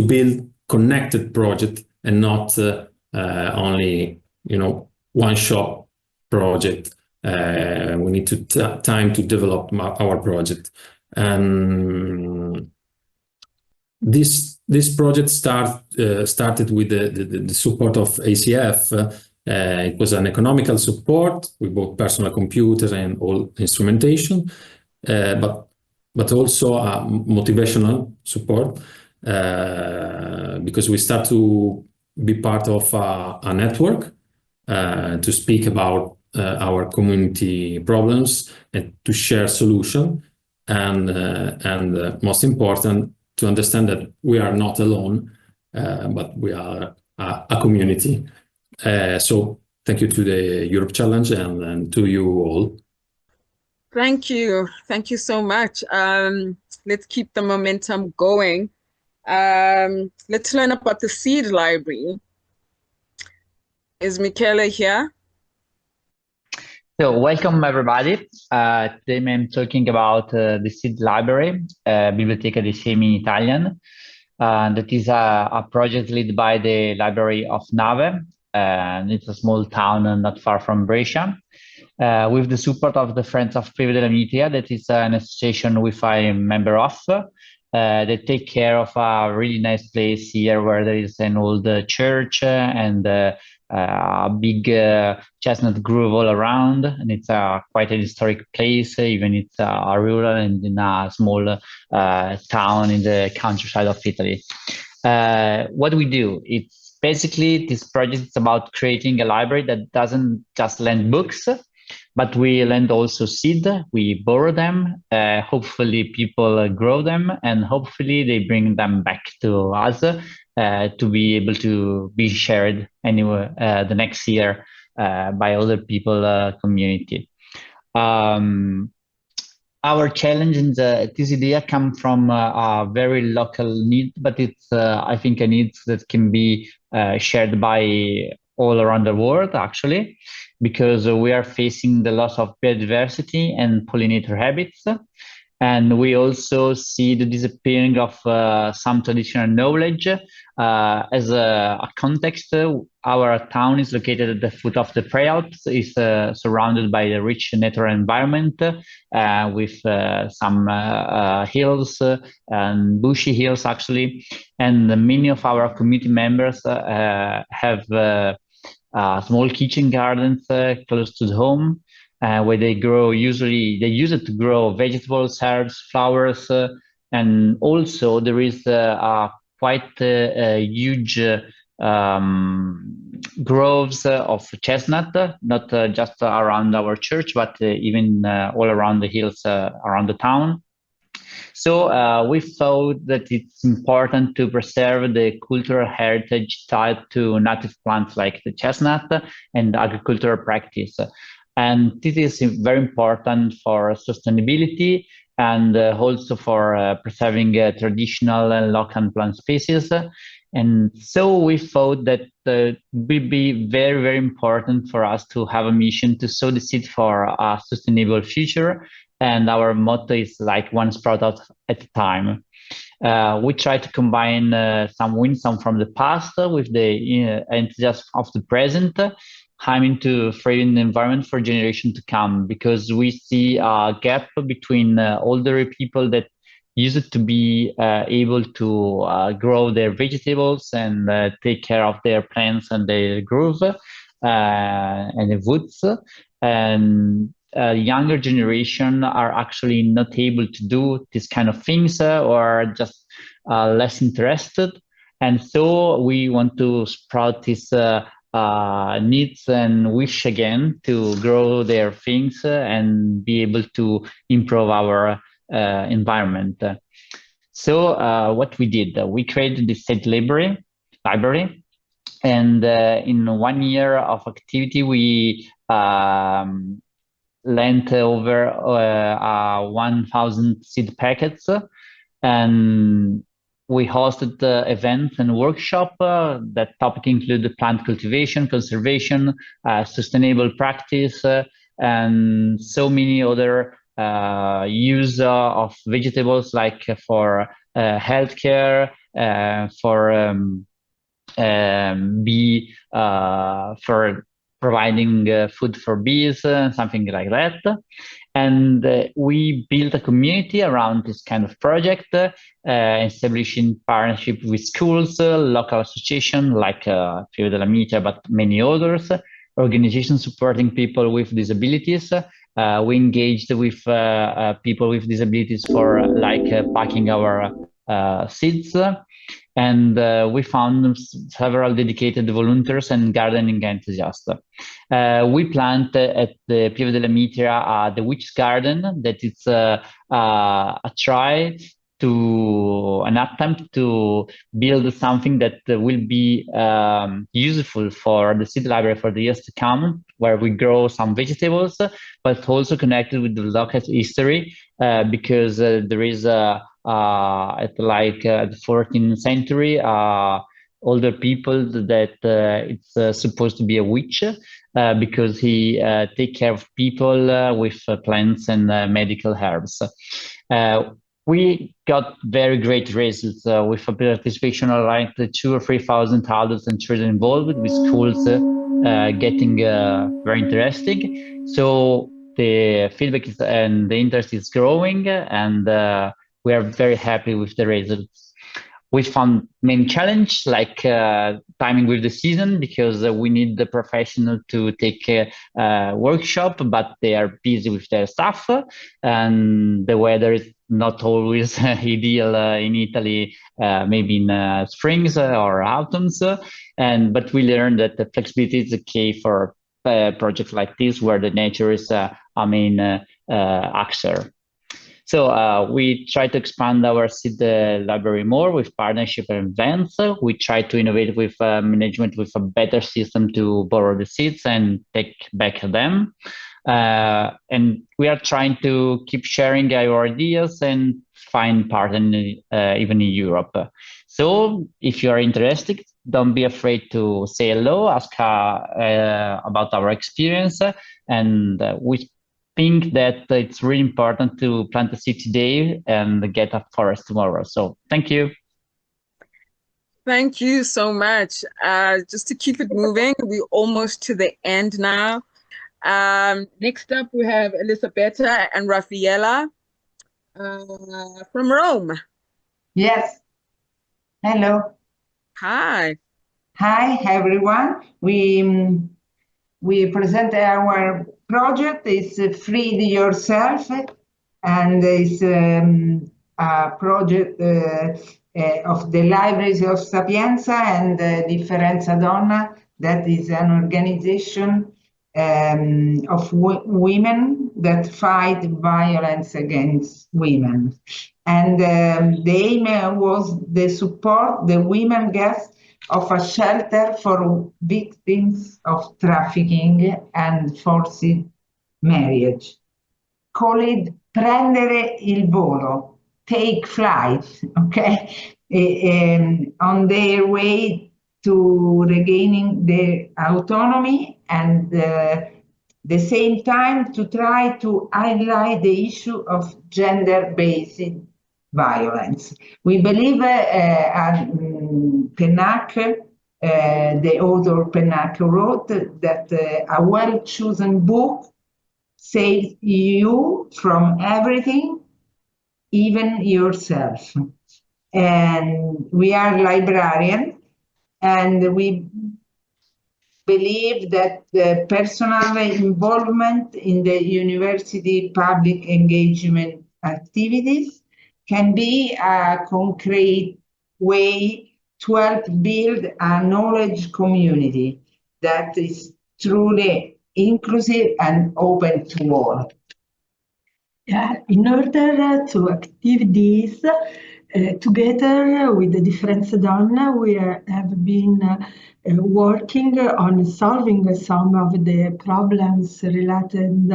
S19: build connected project and not only one-shop project. We need time to develop our project. And this project started with the support of ACF. It was an economical support. We bought personal computers and all instrumentation, but also a motivational support because we start to be part of a network to speak about our community problems and to share solutions. And most important, to understand that we are not alone, but we are a community. So thank you to the Europe Challenge and to you all.
S1: Thank you. Thank you so much. Let's keep the momentum going. Let's learn about the seed library. Is Michele here?
S20: So welcome everybody. Today I'm talking about the seed library, Biblioteca dei Semi in Italian. That is a project led by the library of Nave, and it's a small town not far from Brescia. With the support of the Friends of Pieve della Mitria, that is an association which I am a member of. They take care of a really nice place here where there is an old church and a big chestnut grove all around, and it's quite an historic place, even it's rural and in a small town in the countryside of Italy. What we do, it's basically this project is about creating a library that doesn't just lend books, but we lend also seed. We borrow them. Hopefully people grow them, and hopefully they bring them back to us to be able to be shared anyway the next year by other people community. Our challenge in this idea come from a very local need, but it's I think a need that can be shared by all around the world, actually, because we are facing the loss of biodiversity and pollinator habits. And we also see the disappearing of some traditional knowledge. As a context, our town is located at the foot of the Prealps. It's surrounded by a rich natural environment with some hills and bushy hills, actually. And many of our community members have small kitchen gardens close to the home, where they grow, usually they use it to grow vegetables, herbs, flowers, and also there is quite huge groves of chestnut, not just around our church, but even all around the hills around the town. So we thought that it's important to preserve the cultural heritage tied to native plants like the chestnut and agricultural practice. And this is very important for sustainability and also for preserving traditional and local plant species. And so we thought that it would be very, very important for us to have a mission to sow the seed for a sustainable future. And our motto is like one sprout at a time. We try to combine some wisdom from the past with the enthusiasm of the present, aiming to frame the environment for generation to come, because we see a gap between older people that used to be able to grow their vegetables and take care of their plants and their growth and the woods, and younger generation are actually not able to do this kind of things or just less interested. And so we want to sprout this needs and wish again to grow their things and be able to improve our environment. So what we did, we created this seed library, and in 1 year of activity, we lent over 1,000 seed packets, and we hosted events and workshops. That topic included plant cultivation, conservation, sustainable practice, and so many other use of vegetables, like for healthcare, for providing food for bees, something like that. And we built a community around this kind of project, establishing partnership with schools, local associations like Pieve della Mitria, but many others, organizations supporting people with disabilities. We engaged with people with disabilities for packing our seeds. And we found several dedicated volunteers and gardening enthusiasts. We plant at the Pieve della Mitria the witch garden, that it's an attempt to build something that will be useful for the seed library for the years to come, where we grow some vegetables, but also connected with the local history, because there is at the 14th century, older people that it's supposed to be a witch, because he take care of people with plants and medical herbs. we got very great results with a participation of like 2,000 or 3,000 adults and children involved, with schools getting very interesting. So the feedback and the interest is growing, and we are very happy with the results. We found many challenges like timing with the season, because we need the professional to take a workshop, but they are busy with their stuff, and the weather is not always ideal in Italy, maybe in springs or autumns. But we learned that the flexibility is the key for projects like this, where the nature is a main actor. So we try to expand our seed library more with partnership and events. We try to innovate with management, with a better system to borrow the seeds and take back them. And we are trying to keep sharing our ideas and find partners even in Europe. So if you are interested, don't be afraid to say hello, ask about our experience, and we think that it's really important to plant a seed today and get a forest tomorrow. So thank you.
S1: Thank you so much. Just to keep it moving, we're almost to the end now. Next up, we have Elisabetta and Raffaella from Rome.
S21: Yes. Hello.
S1: Hi.
S21: Hi, everyone. We present our project. It's Freed Yourself, and it's a project of the Libraries of Sapienza and Differenza Donna, that is an organization of women that fight violence against women. And the aim was to support the women guests of a shelter for victims of trafficking and forced marriage, called Prendere il volo, take flight, okay, on their way to regaining their autonomy, and the same time to try to highlight the issue of gender-based violence. We believe Pennac, the author Pennac, wrote that a well-chosen book saves you from everything, even yourself. And we are librarians, and we believe that the personal involvement in the university public engagement activities can be a concrete way to help build a knowledge community that is truly inclusive and open to all.
S22: In order to achieve this, together with the Differenza Donna, we have been working on solving some of the problems related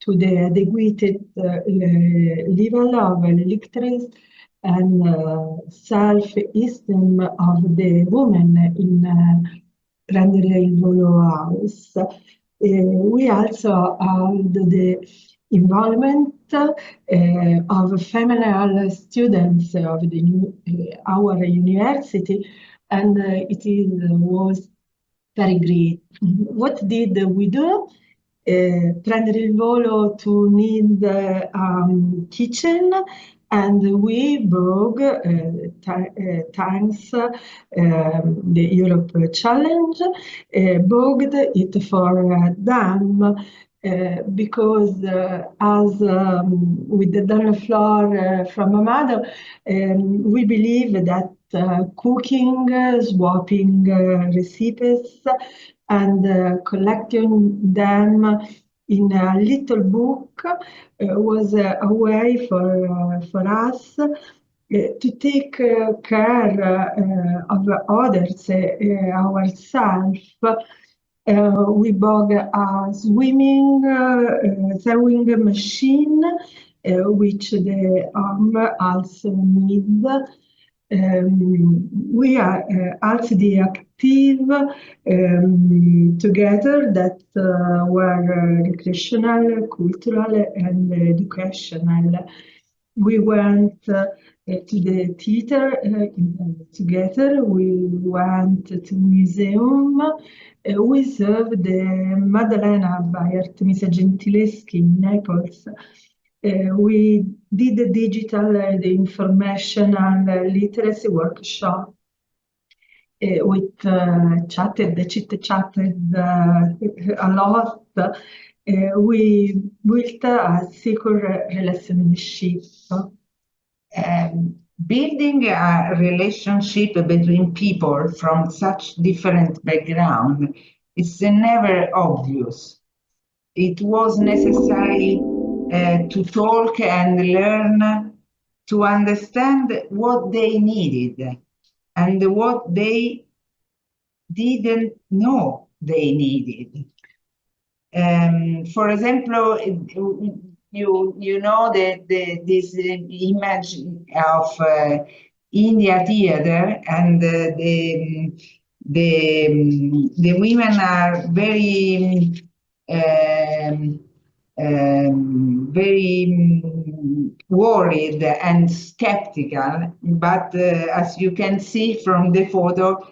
S22: to the adequate level of literacy and self-esteem of the women in Prendere il Volo House. We also had the involvement of female students of our university, and was very great. What did we do? Prendere il Volo to need kitchen, and we brought, thanks the Europe Challenge, brought it for them, because as with the Donna Floor from Amado, we believe that cooking, swapping recipes, and collecting them in a little book was a way for us to take care of others, ourselves. We bought a sewing machine, which the arm also need. We are also the active together that were recreational, cultural, and educational. we went to the theater together. We went to museum. We saw the Maddalena by Artemisia Gentileschi in Naples. We did the digital, the informational literacy workshop. With chit-chatted a lot. We built a secure relationship.
S21: Building a relationship between people from such different backgrounds is never obvious. It was necessary to talk and learn to understand what they needed and what they didn't know they needed. For example, you know that this image of India theater, and the women are very very worried and skeptical, but as you can see from the photo,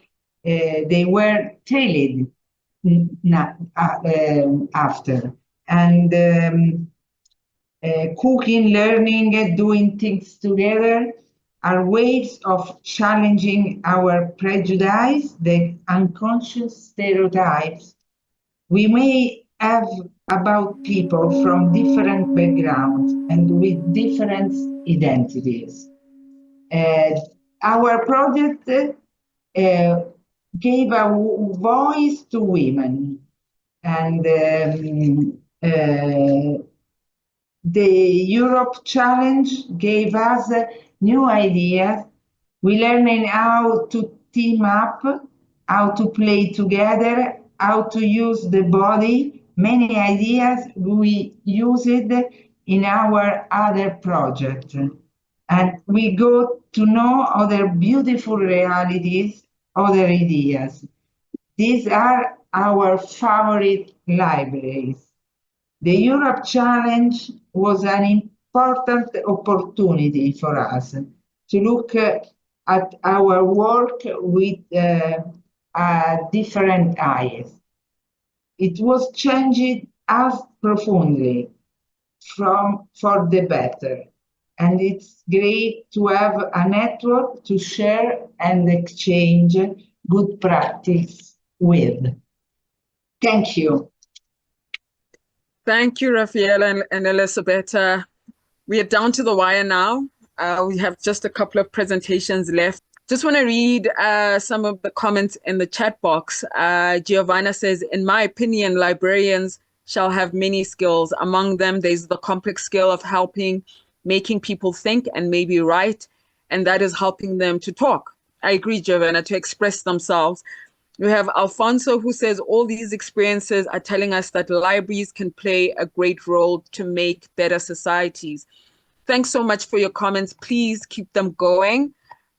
S21: they were thrilled after. And cooking, learning, doing things together are ways of challenging our prejudice, the unconscious stereotypes we may have about people from different backgrounds and with different identities. Our project gave a voice to women, and the Europe Challenge gave us new ideas. We learned how to team up, how to play together, how to use the body. Many ideas we used in our other project. And we got to know other beautiful realities, other ideas. These are our favorite libraries. The Europe Challenge was an important opportunity for us to look at our work with different eyes. It was changed us profoundly for the better. And it's great to have a network to share and exchange good practice with. Thank you.
S1: Thank you, Raffaella and Elisabetta. We are down to the wire now. We have just a couple of presentations left. Just want to read some of the comments in the chat box. Giovanna says, in my opinion, librarians shall have many skills. Among them, there's the complex skill of making people think and maybe write, and that is helping them to talk. I agree, Giovanna, to express themselves. We have Alfonso, who says all these experiences are telling us that libraries can play a great role to make better societies. Thanks so much for your comments. Please keep them going.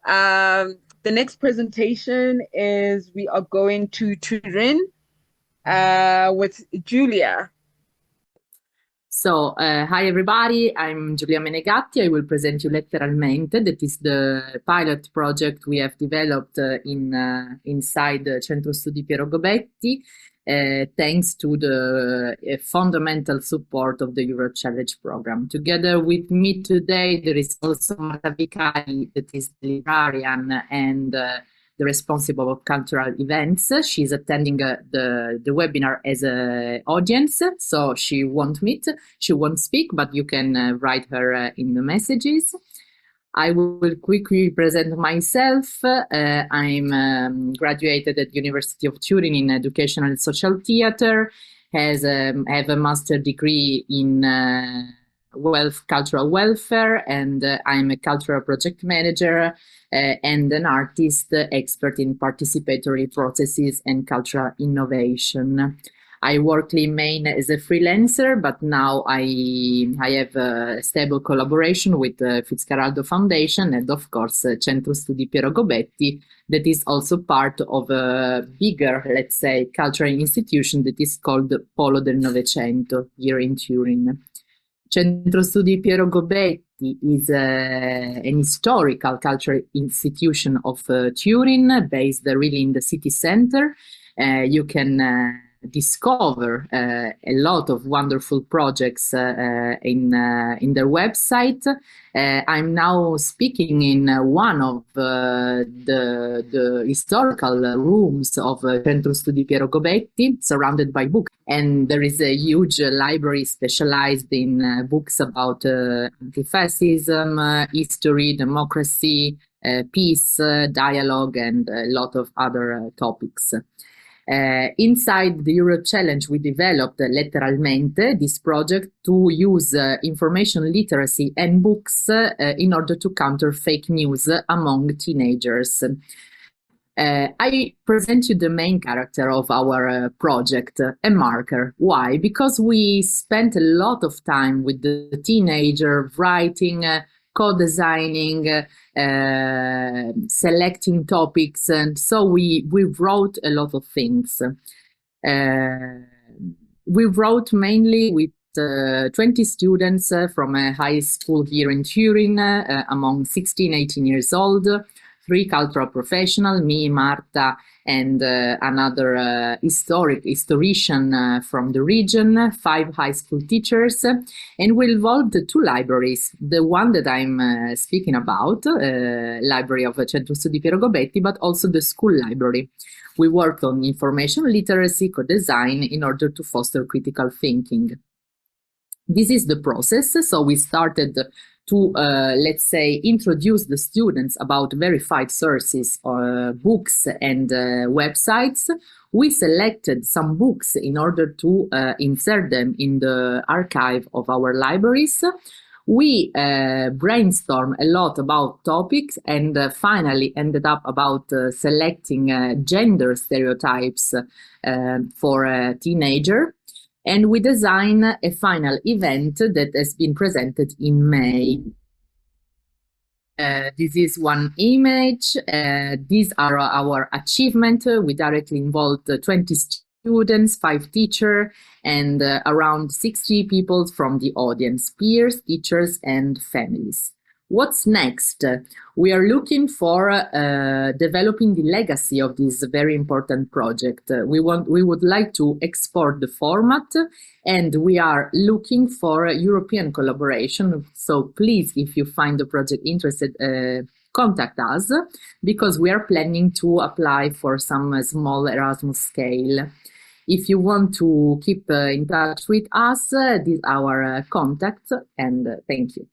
S1: The next presentation is we are going to Turin with Giulia.
S3: So, hi everybody, I'm Giulia Menegatti. I will present you LetteralMente. That is the pilot project we have developed inside Centro Studi Piero Gobetti, thanks to the fundamental support of the Europe Challenge program. Together with me today, there is also Marta Vicari, that is the librarian and the responsible of cultural events. She's attending the webinar as an audience, so she won't speak, but you can write her in the messages. I will quickly present myself. I'm graduated at the University of Turin in Educational and Social Theatre, have a master degree in cultural welfare, and I'm a cultural project manager and an artist expert in participatory processes and cultural innovation. I work main as a freelancer, but now I have a stable collaboration with the Fitzcarraldo Foundation and, of course, Centro Studi Piero Gobetti, that is also part of a bigger, let's say, cultural institution that is called Polo del Novecento here in Turin. Centro Studi Piero Gobetti is an historical cultural institution of Turin, based really in the city center. You can discover a lot of wonderful projects in their website. I'm now speaking in one of the historical rooms of Centro Studi Piero Gobetti, surrounded by books. And there is a huge library specialized in books about anti-fascism, history, democracy, peace, dialogue, and a lot of other topics. Inside the Europe Challenge, we developed LetteralMente, this project to use information literacy and books in order to counter fake news among teenagers. I present you the main character of our project, a marker. Why? Because we spent a lot of time with the teenager writing, co-designing, selecting topics, and so we wrote a lot of things. We wrote mainly with 20 students from a high school here in Turin, among 16, 18 years old, 3 cultural professionals, me, Marta, and another historian from the region, 5 high school teachers, and we involved 2 libraries. The one that I'm speaking about, Library of Centro Studi Piero Gobetti, but also the school library. We worked on information literacy, co-design in order to foster critical thinking. This is the process. So we started to, let's say, introduce the students about verified sources, books and websites. We selected some books in order to insert them in the archive of our libraries. We brainstormed a lot about topics and finally ended up about selecting gender stereotypes for a teenager. And we designed a final event that has been presented in May. This is one image. These are our achievements. We directly involved 20 students, 5 teachers, and around 60 people from the audience, peers, teachers, and families. What's next? We are looking for developing the legacy of this very important project. We would like to export the format, and we are looking for European collaboration. So please, if you find the project interested, contact us, because we are planning to apply for some small Erasmus scale. If you want to keep in touch with us, this is our contact, and thank you.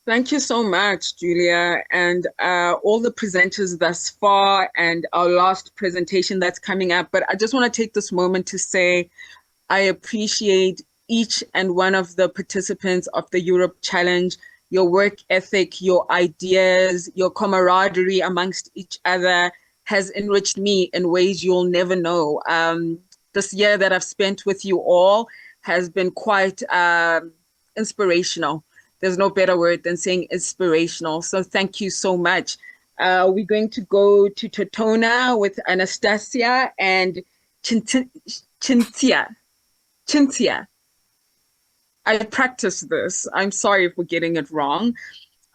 S1: Thank you so much, Julia, and all the presenters thus far, and our last presentation that's coming up. But I just want to take this moment to say I appreciate each and one of the participants of the Europe Challenge, your work ethic, your ideas, your camaraderie amongst each other has enriched me in ways you'll never know. This year that I've spent with you all has been quite inspirational. There's no better word than saying inspirational. So thank you so much. We're going to go to Tortona with Anastasia and Cinzia. I practiced this. I'm sorry if we're getting it wrong.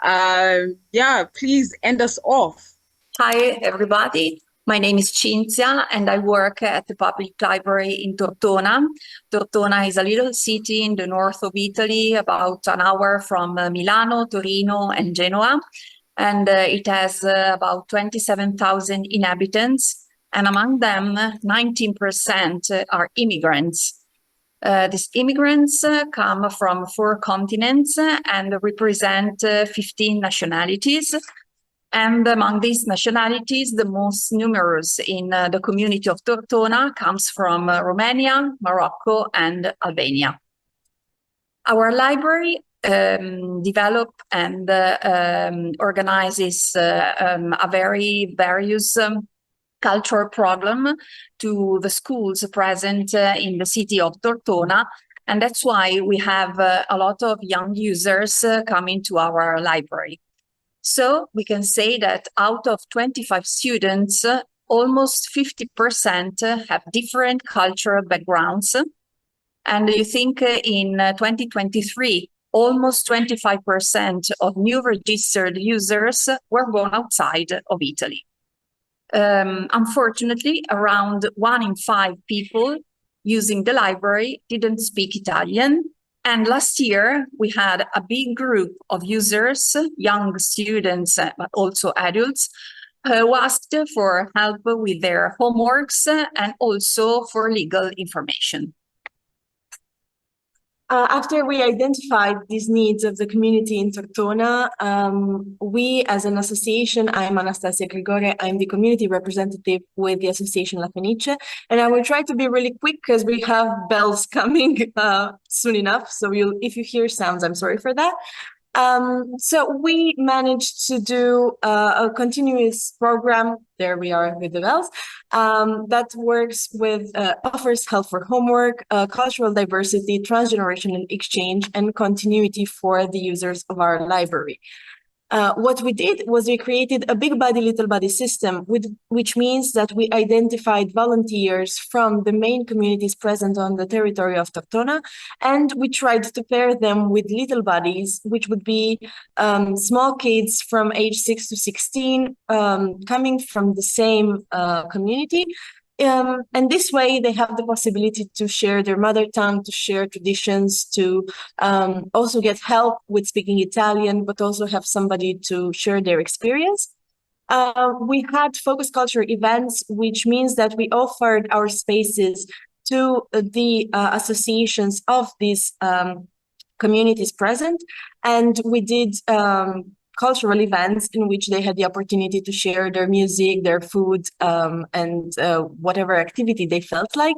S1: Yeah, please end us off.
S2: Hi, everybody. My name is Cinzia, and I work at the public library in Tortona. Tortona is a little city in the north of Italy, about an hour from Milano, Torino, and Genoa. And it has about 27,000 inhabitants. And among them, 19% are immigrants. These immigrants come from 4 continents and represent 15 nationalities. And among these nationalities, the most numerous in the community of Tortona comes from Romania, Morocco, and Albania. Our library develops and organizes a very various cultural program to the schools present in the city of Tortona. And that's why we have a lot of young users coming to our library. So we can say that out of 25 students, almost 50% have different cultural backgrounds. And you think in 2023, almost 25% of new registered users were born outside of Italy. Unfortunately, around 1 in 5 people using the library didn't speak Italian. And last year, we had a big group of users, young students, but also adults, who asked for help with their homeworks and also for legal information.
S4: After we identified these needs of the community in Tortona, we as an association, I'm Anastasia Grigore, I'm the community representative with the association La Fenice, and I will try to be really quick because we have bells coming soon enough, so if you hear sounds, I'm sorry for that. So we managed to do a continuous program, there we are with the bells, that works with, offers help for homework, cultural diversity, transgenerational exchange, and continuity for the users of our library. What we did was we created a big body, little body system, which means that we identified volunteers from the main communities present on the territory of Tortona, and we tried to pair them with little bodies, which would be small kids from age 6 to 16, coming from the same community. And this way they have the possibility to share their mother tongue, to share traditions, to also get help with speaking Italian, but also have somebody to share their experience. We had focus culture events, which means that we offered our spaces to the associations of these communities present, and we did cultural events in which they had the opportunity to share their music, their food, and whatever activity they felt like.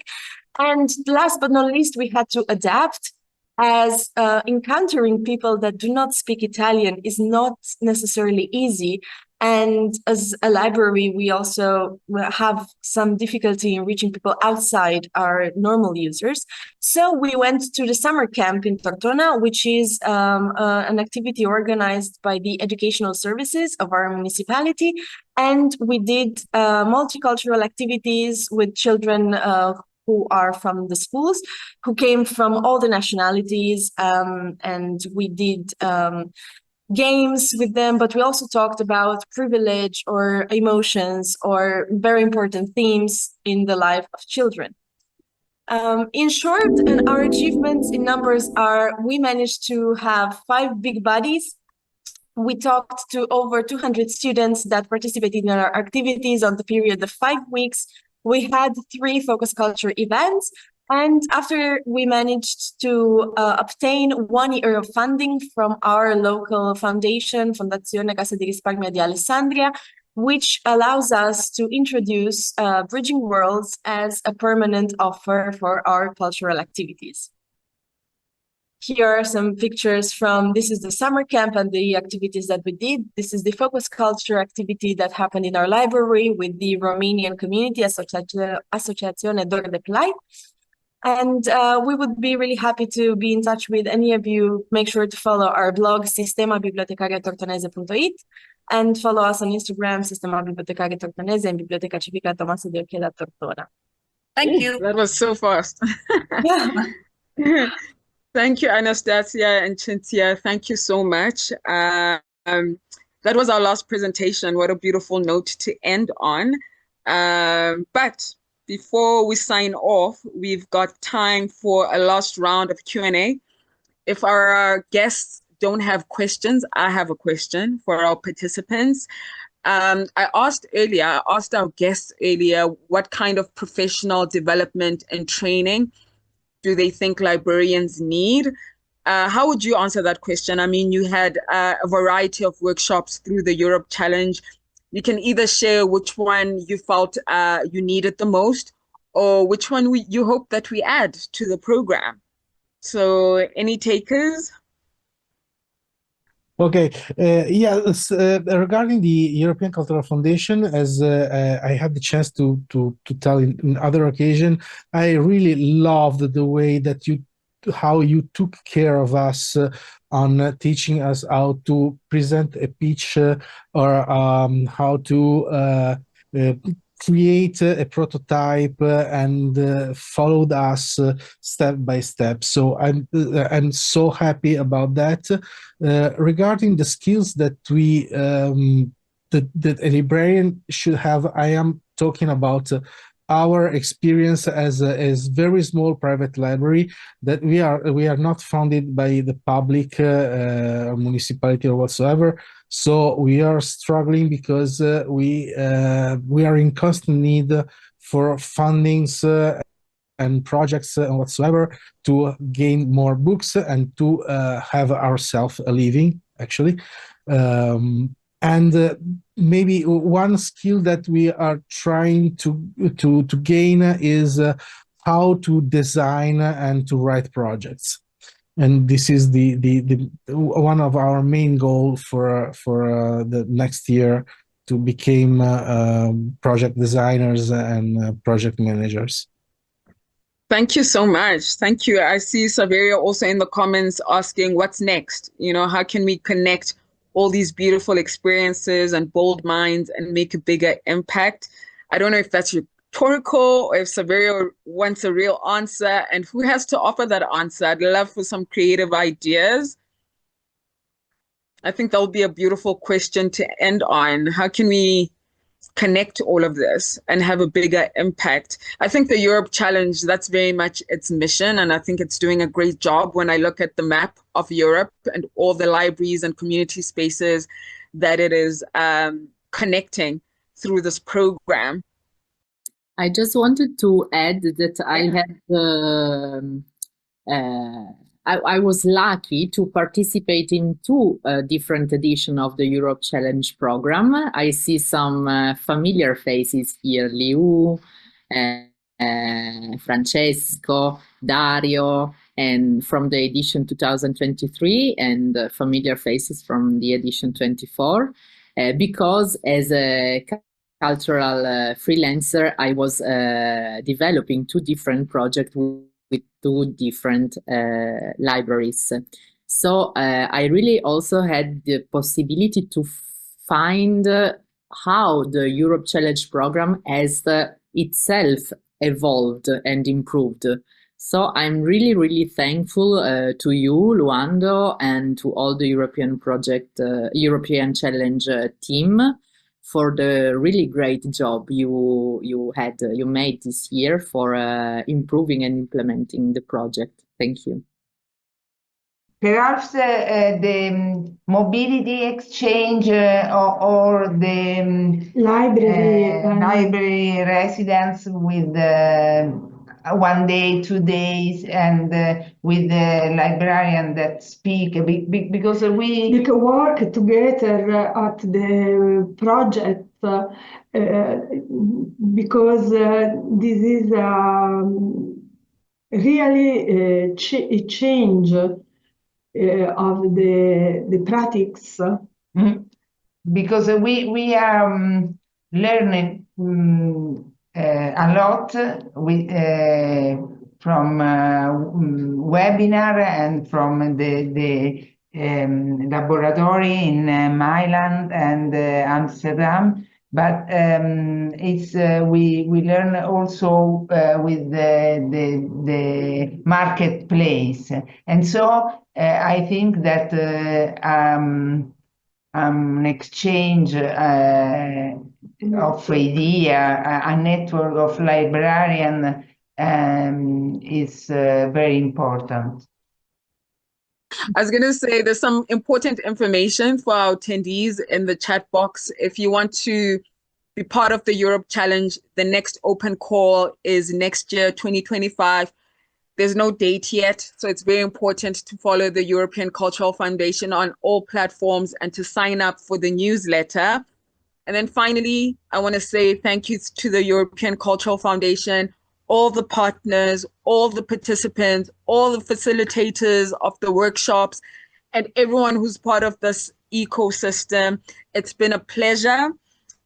S4: And last but not least, we had to adapt, as encountering people that do not speak Italian is not necessarily easy. And as a library, we also have some difficulty in reaching people outside our normal users. So we went to the summer camp in Tortona, which is an activity organized by the educational services of our municipality. And we did multicultural activities with children who are from the schools, who came from all the nationalities, and we did games with them, but we also talked about privilege or emotions or very important themes in the life of children. In short, and our achievements in numbers are, we managed to have 5 big bodies. We talked to over 200 students that participated in our activities on the period of 5 weeks. We had 3 focus culture events. And after we managed to obtain 1 year of funding from our local foundation, Fondazione Cariplo di Alessandria, which allows us to introduce Bridging Worlds as a permanent offer for our cultural activities. Here are some pictures from, this is the summer camp and the activities that we did. This is the focus culture activity that happened in our library with the Romanian community, Associazione Dor de Plai. And we would be really happy to be in touch with any of you. Make sure to follow our blog, sistemabibliotecariatortonese.it, and follow us on Instagram, Sistema Bibliotecaria Tortonese, and Biblioteca Civica Tommaso di Occhiella Tortona.
S2: Thank you.
S1: That was so fast.
S2: Yeah.
S1: Thank you, Anastasia and Cinzia. Thank you so much. That was our last presentation. What a beautiful note to end on. But before we sign off, we've got time for a last round of Q&A. If our guests don't have questions, I have a question for our participants. I asked our guests earlier, what kind of professional development and training do they think librarians need? How would you answer that question? I mean, you had a variety of workshops through the Europe Challenge. You can either share which one you felt you needed the most, or which one you hope that we add to the program. So any takers?
S14: Okay, yes, regarding the European Cultural Foundation, as I had the chance to tell in other occasion, I really loved the way that how you took care of us on teaching us how to present a pitch or how to create a prototype and followed us step by step. So I'm so happy about that. Regarding the skills that we that a librarian should have, I am talking about our experience as a very small private library, that we are not funded by the public or municipality or whatsoever. So we are struggling because we are in constant need for fundings and projects and whatsoever to gain more books and to have ourselves a living, actually. And maybe one skill that we are trying to gain is how to design and to write projects. And this is the one of our main goals for the next year, to become project designers and project managers.
S1: Thank you so much. Thank you. I see Saverio also in the comments asking what's next. You know, how can we connect all these beautiful experiences and bold minds and make a bigger impact? I don't know if that's rhetorical or if Saverio wants a real answer, and who has to offer that answer? I'd love for some creative ideas. I think that'll be a beautiful question to end on. How can we connect all of this and have a bigger impact? I think the Europe Challenge, that's very much its mission, and I think it's doing a great job when I look at the map of Europe and all the libraries and community spaces that it is connecting through this program.
S3: I just wanted to add that I was lucky to participate in two different editions of the Europe Challenge program. I see some familiar faces here, Liu, Francesco, Dario, and from the edition 2023, and familiar faces from the edition 24, because as a cultural freelancer, I was developing two different projects with two different libraries. So I really also had the possibility to find how the Europe Challenge program has itself evolved and improved. So I'm really, really thankful to you, Lwando, and to all the European Challenge team for the really great job you made this year for improving and implementing the project. Thank you.
S21: Perhaps the mobility exchange or the library residence with 1 day, 2 days, and with the librarian that speak, because we
S22: can work together at the project because this is really a change of the practice.
S21: Because we are learning a lot from webinar and from the laboratory in Milan and Amsterdam, but it's we learn also with the marketplace, and so I think that an exchange of idea, a network of librarians is very important.
S1: I was going to say there's some important information for our attendees in the chat box. If you want to be part of the Europe Challenge, the next open call is next year, 2025. There's no date yet, so it's very important to follow the European Cultural Foundation on all platforms and to sign up for the newsletter. And then finally, I want to say thank you to the European Cultural Foundation, all the partners, all the participants, all the facilitators of the workshops, and everyone who's part of this ecosystem. It's been a pleasure.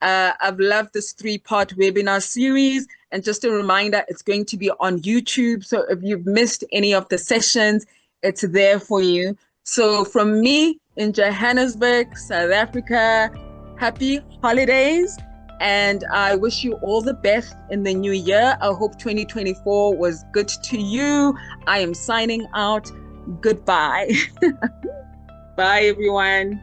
S1: I've loved this 3-part webinar series. And just a reminder, it's going to be on YouTube. So if you've missed any of the sessions, it's there for you. So from me in Johannesburg, South Africa, happy holidays. And I wish you all the best in the new year. I hope 2024 was good to you. I am signing out. Goodbye. Bye, everyone.